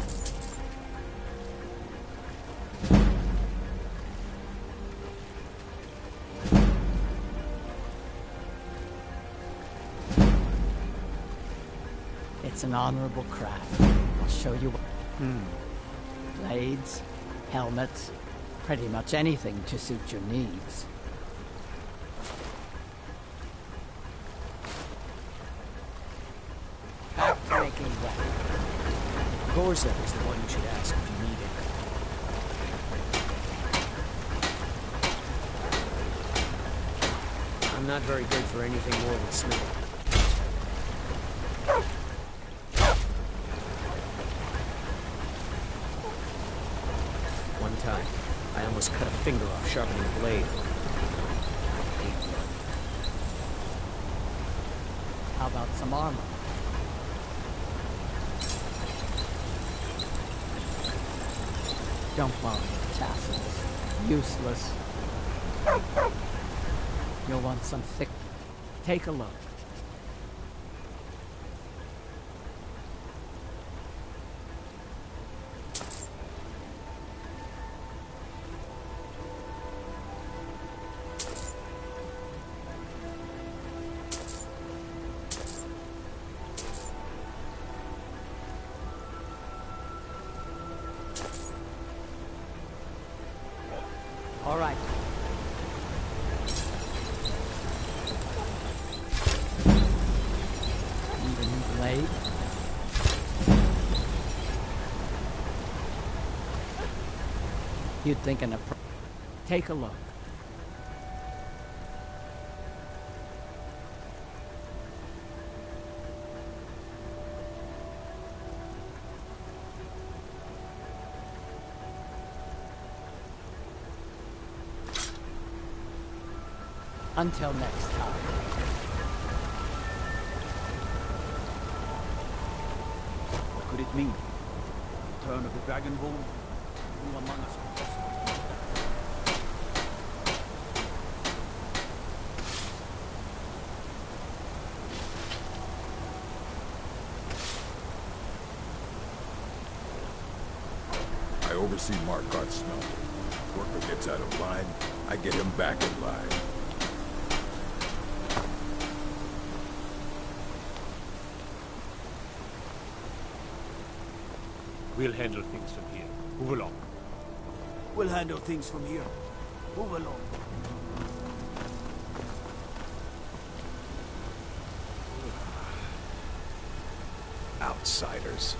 It's an honorable craft. I'll show you what... Blades, helmets, pretty much anything to suit your needs. Making weapon. Gorza is the one you should ask if you need it. I'm not very good for anything more than smithing. finger off sharpening the blade. How about some armor? Don't bother with tassels. Useless. You'll want some thick... Take a look. All right. Need a new blade? You'd think take a look. Until next time. What could it mean? Return of the Dragonborn? Who among us could possibly... I oversee Markarth's smelter. Worker gets out of line, I get him back in line. We'll handle things from here. Move along. We'll handle things from here. Move along. Outsiders.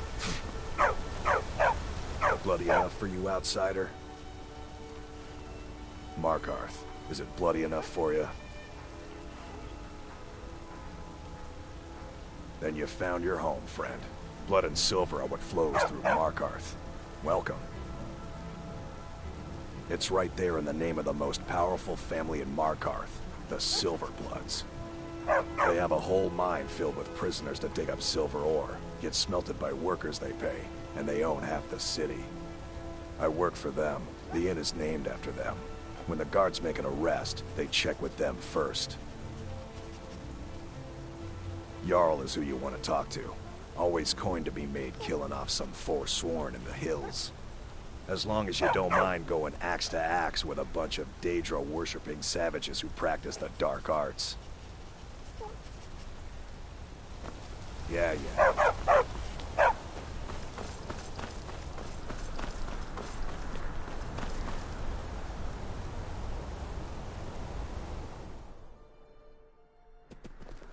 Bloody enough for you, outsider? Markarth, is it bloody enough for you? Then you found your home, friend. Blood and silver are what flows through Markarth. Welcome. It's right there in the name of the most powerful family in Markarth, the Silverbloods. They have a whole mine filled with prisoners to dig up silver ore, get smelted by workers they pay, and they own half the city. I work for them. The inn is named after them. When the guards make an arrest, they check with them first. Jarl is who you want to talk to. Always coin to be made killing off some Forsworn in the hills. As long as you don't mind going axe to axe with a bunch of Daedra-worshipping savages who practice the dark arts. Yeah.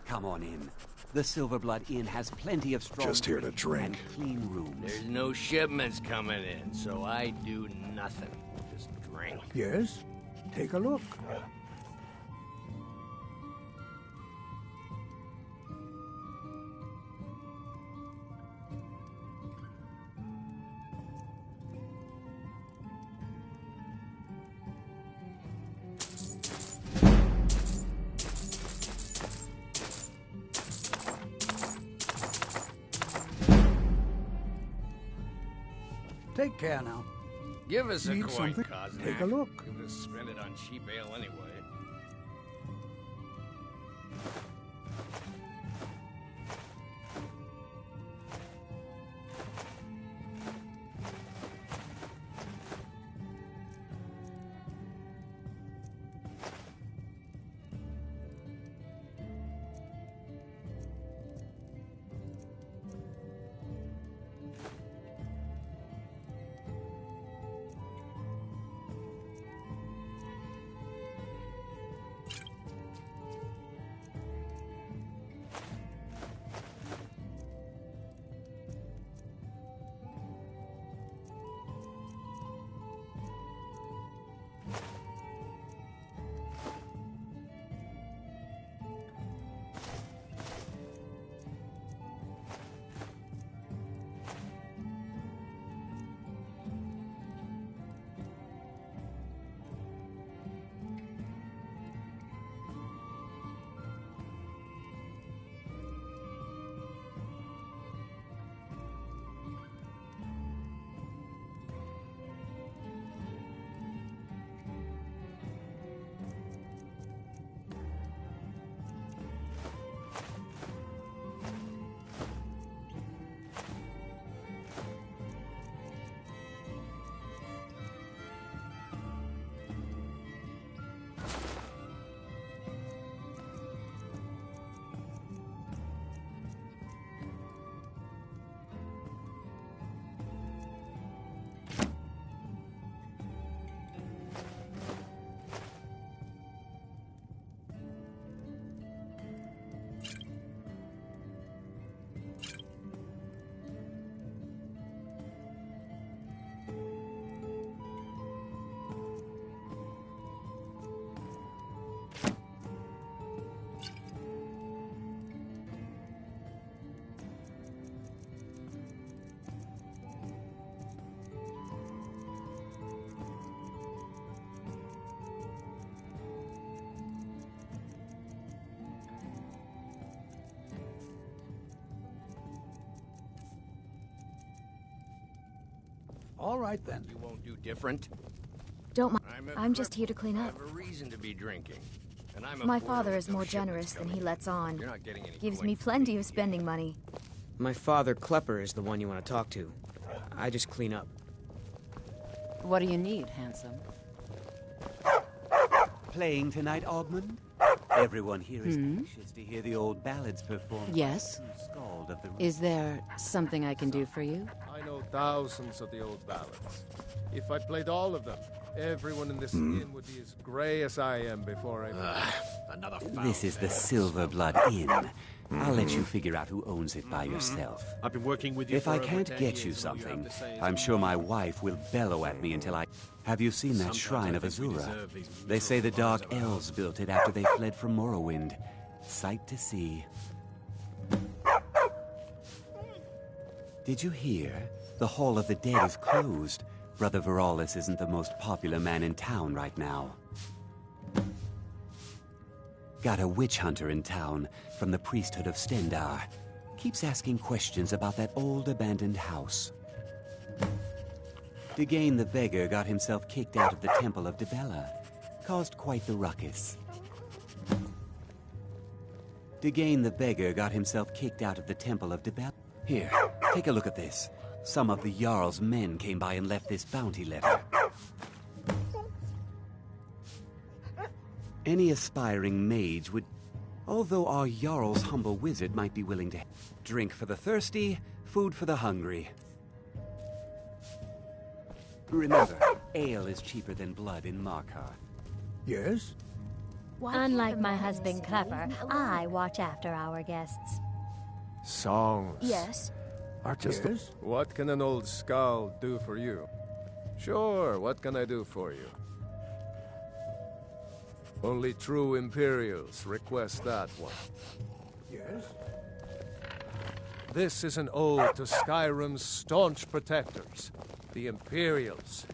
Come on in. The Silverblood Inn has plenty of strong Just here to drink. and clean rooms. There's no shipments coming in, so I do nothing. Just drink. Yes? Take a look. Take care now. Give us a Need coin, something? Koznak. Take a look. You would have spent it on cheap ale anyway. All right, then. You won't do different? Don't mind. I'm just here to clean I up. have a reason to be drinking. And I'm a My boarder father with is no more shipments generous than coming he in. lets on. You're not getting any Gives coin me from plenty of spending money. My father, Klepper, is the one you want to talk to. I just clean up. What do you need, handsome? Playing tonight, Ogmund? Everyone here is anxious to hear the old ballads performed. Yes? by the Skald of the Is there something I can do for you? I know thousands of the old ballads. If I played all of them, everyone in this inn would be as gray as I am before I... Another This is the Silver Blood Inn. I'll let you figure out who owns it by yourself. I've been working with you If for I over can't 10 get years, you and all something, have to say is I'm sure my wife will bellow at me until I... Have you seen that Sometimes shrine I of think we Azura? deserve these They say the miserable Dark lives of Elves built it after they fled from Morrowind. Sight to see. Did you hear? The Hall of the Dead is closed. Brother Veralis isn't the most popular man in town right now. Got a witch hunter in town from the priesthood of Stendar. Keeps asking questions about that old abandoned house. Degane the beggar got himself kicked out of the Temple of Dibella. Caused quite the ruckus. Degane the beggar got himself kicked out of the Temple of Dibella. Here, take a look at this. Some of the Jarl's men came by and left this bounty letter. Any aspiring mage would... Although our Jarl's humble wizard might be willing to... Drink for the thirsty, food for the hungry. Remember, ale is cheaper than blood in Markarth. Yes? Unlike my husband Klepper, I watch after our guests. Songs. Yes? Are just... Yes? What can an old Skald do for you? Sure, what can I do for you? Only true Imperials request that one. Yes? This is an ode to Skyrim's staunch protectors, the Imperials.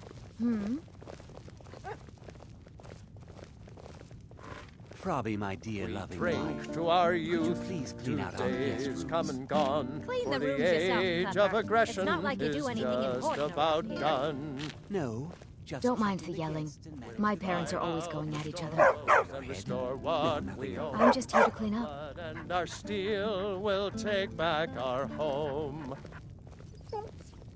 Frobby, my dear loving Drink wife. to our Could you youth, please clean out our guest days rooms? come and gone. Clean for the the rooms yourself, age Klepper. of aggression It's not like you do is anything just important about around here. done. No, just... Don't mind the yelling. My parents are always going at each other. And restore what we own. I'm just here to clean up. Blood and our steel will take back our home.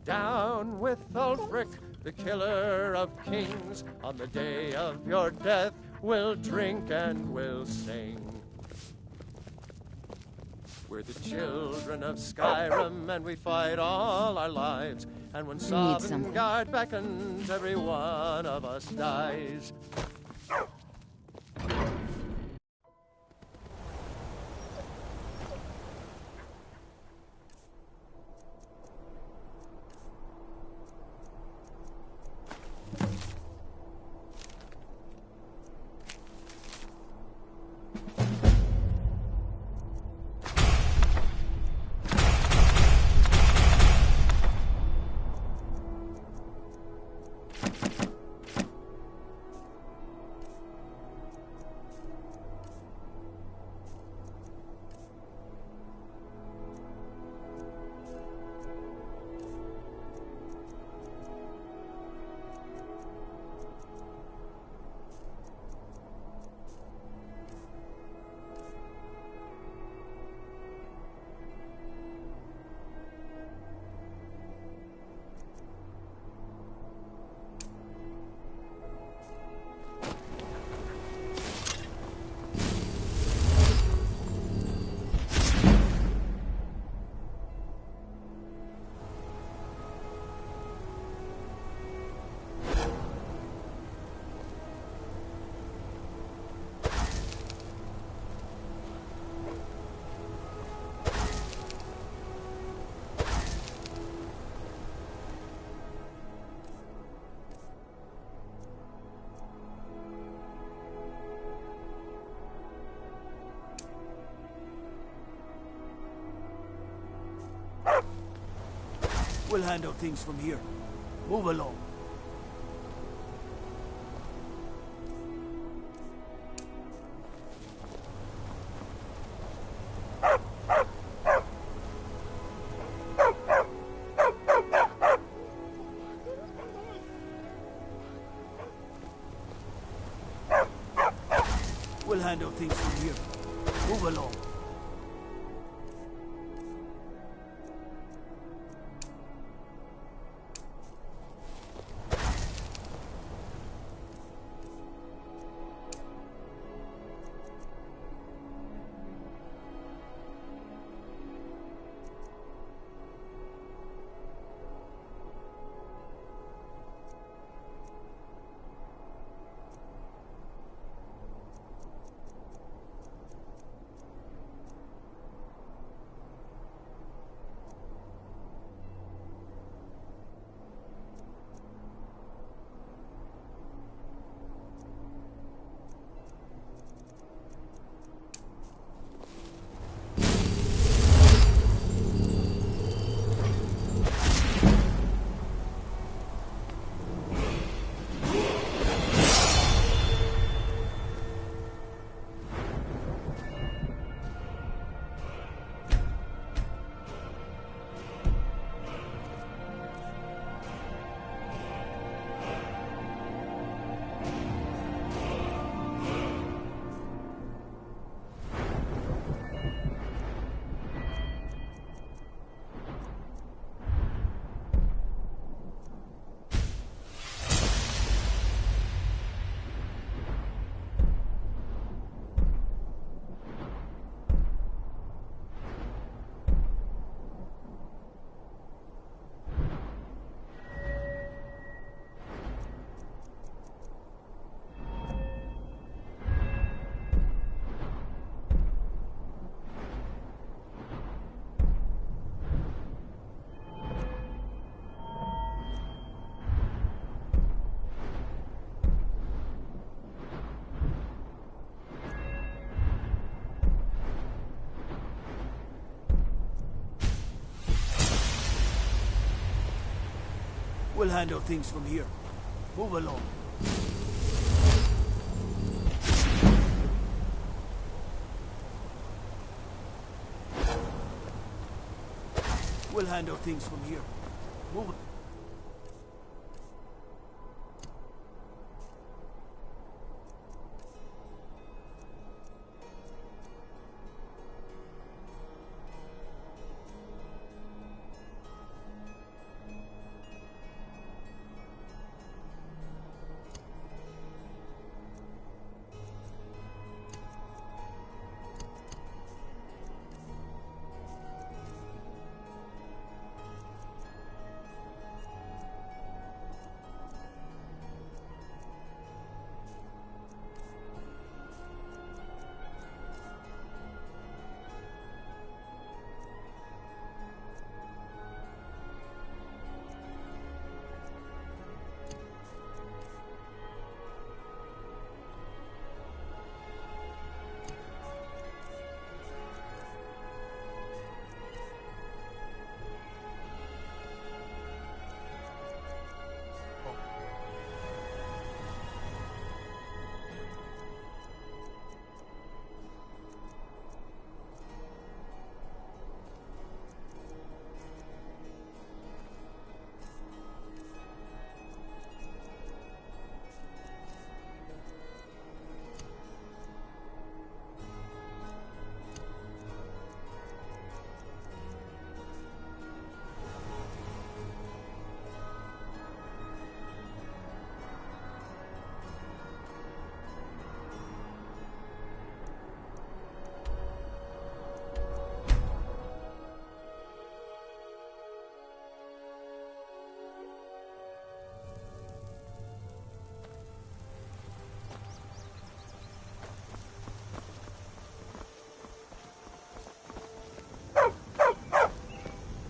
Down with Ulfric, the killer of kings. On the day of your death, we'll drink and we'll sing. We're the children of Skyrim, and we fight all our lives. And when something. Sovngarde beckons, every one of us dies. We'll handle things from here. Move along. handle things from here. Move along. We'll handle things from here. Move along. We'll handle things from here. Move.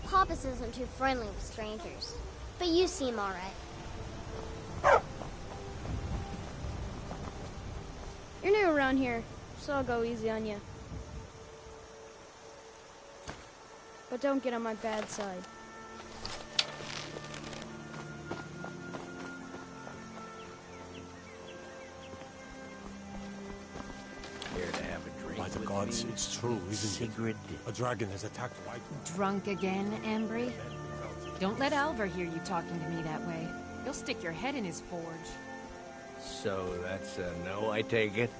Papas isn't too friendly with strangers, but you seem all right. You're new around here, so I'll go easy on you. But don't get on my bad side. Here to have a drink. By the gods, it's true, isn't it? A dragon has attacked White. Drunk again, Embry? Don't let Alvar hear you talking to me that way. He'll stick your head in his forge. So that's a no, I take it?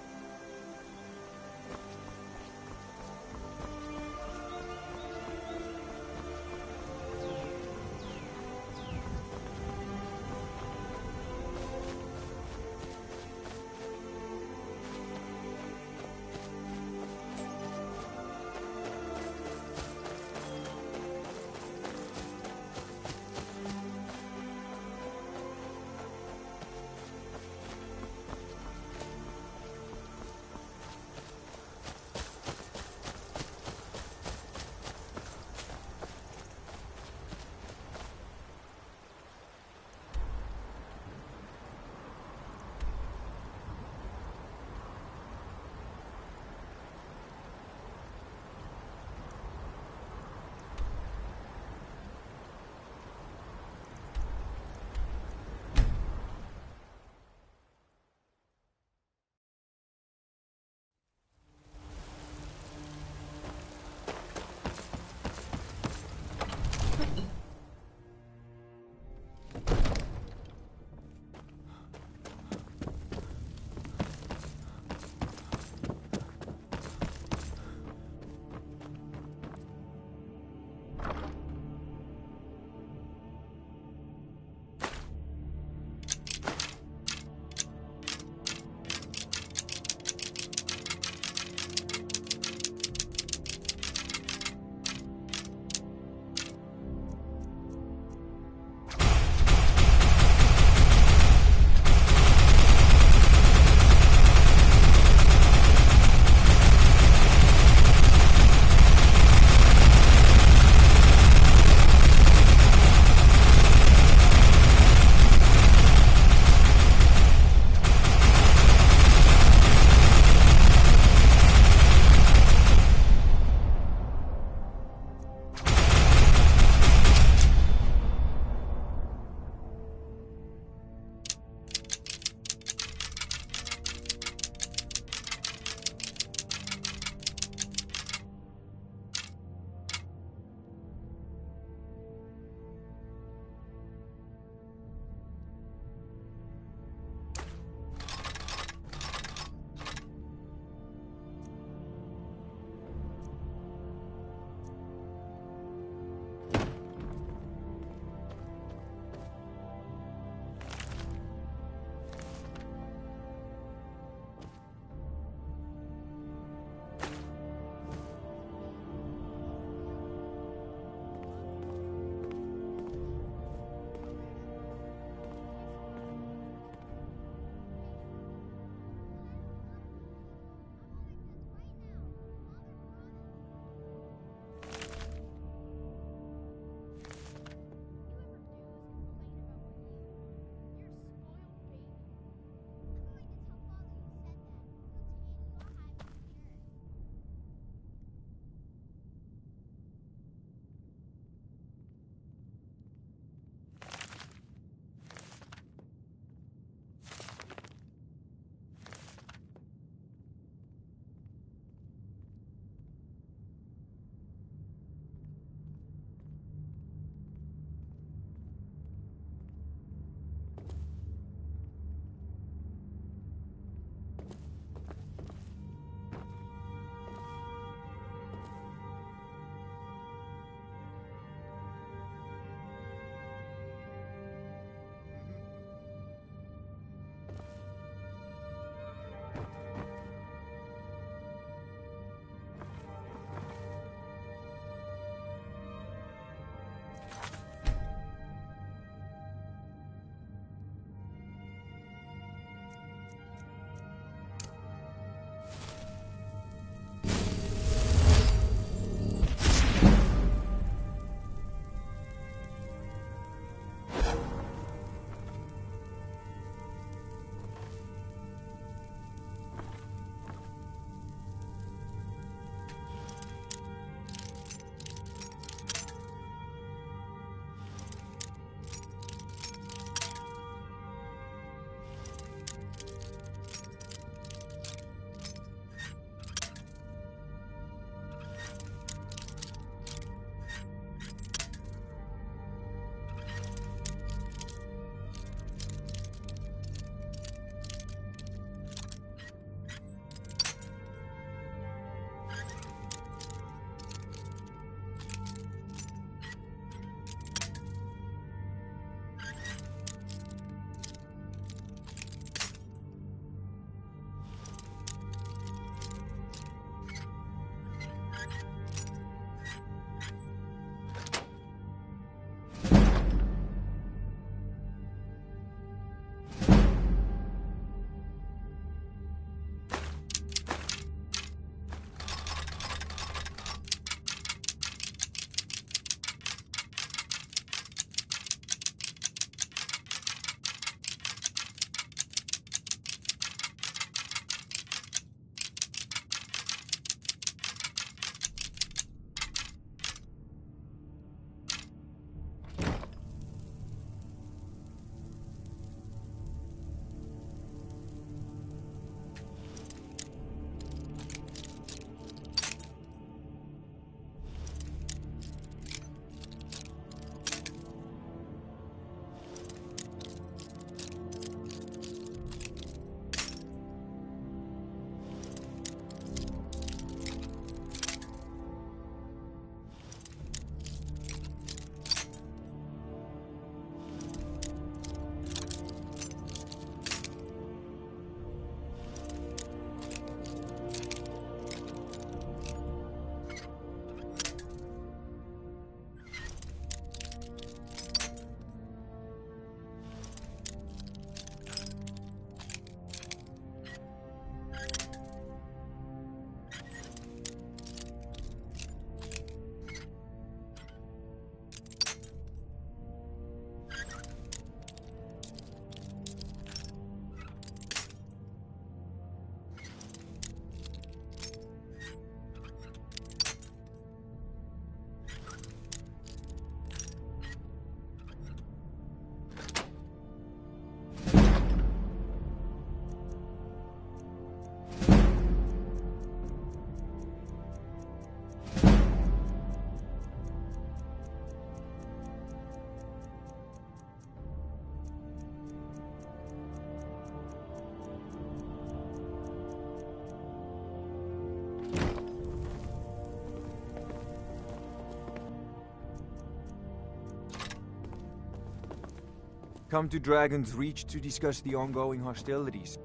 Come to Dragon's Reach to discuss the ongoing hostilities.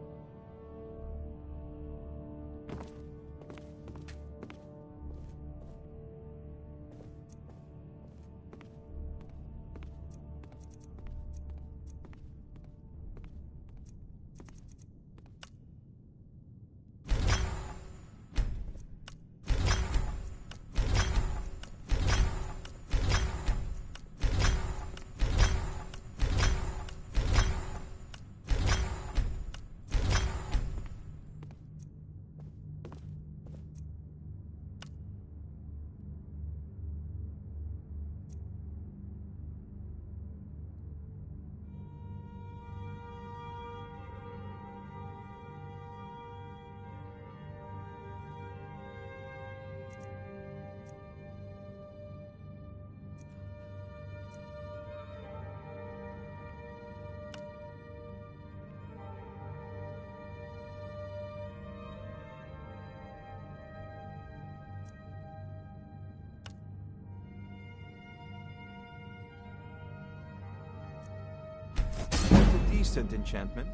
Decent enchantment,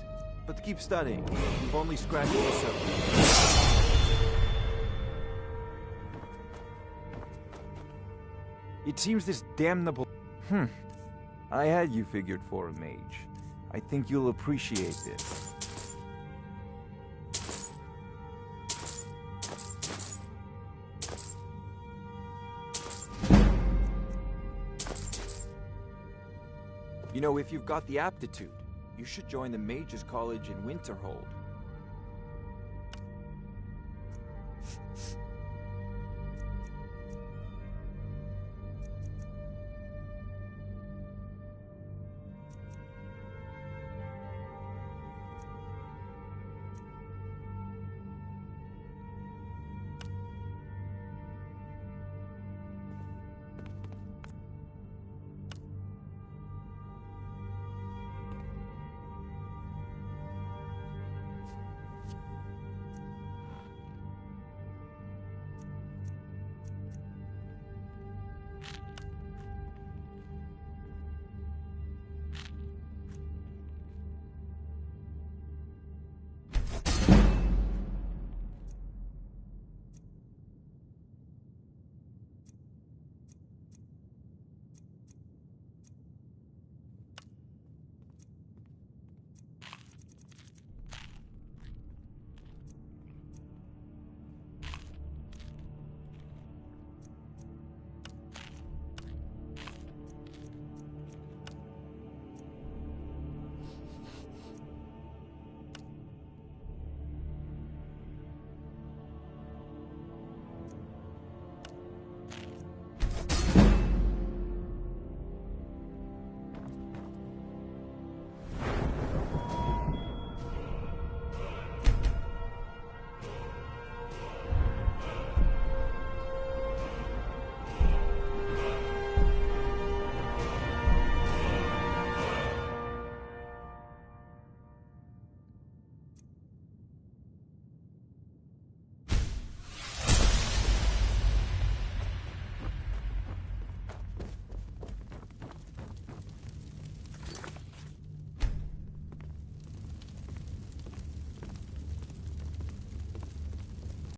but keep studying. You've only scratched the surface. It seems this damnable... I had you figured for a mage. I think you'll appreciate this. You know, if you've got the aptitude, you should join the Mages College in Winterhold.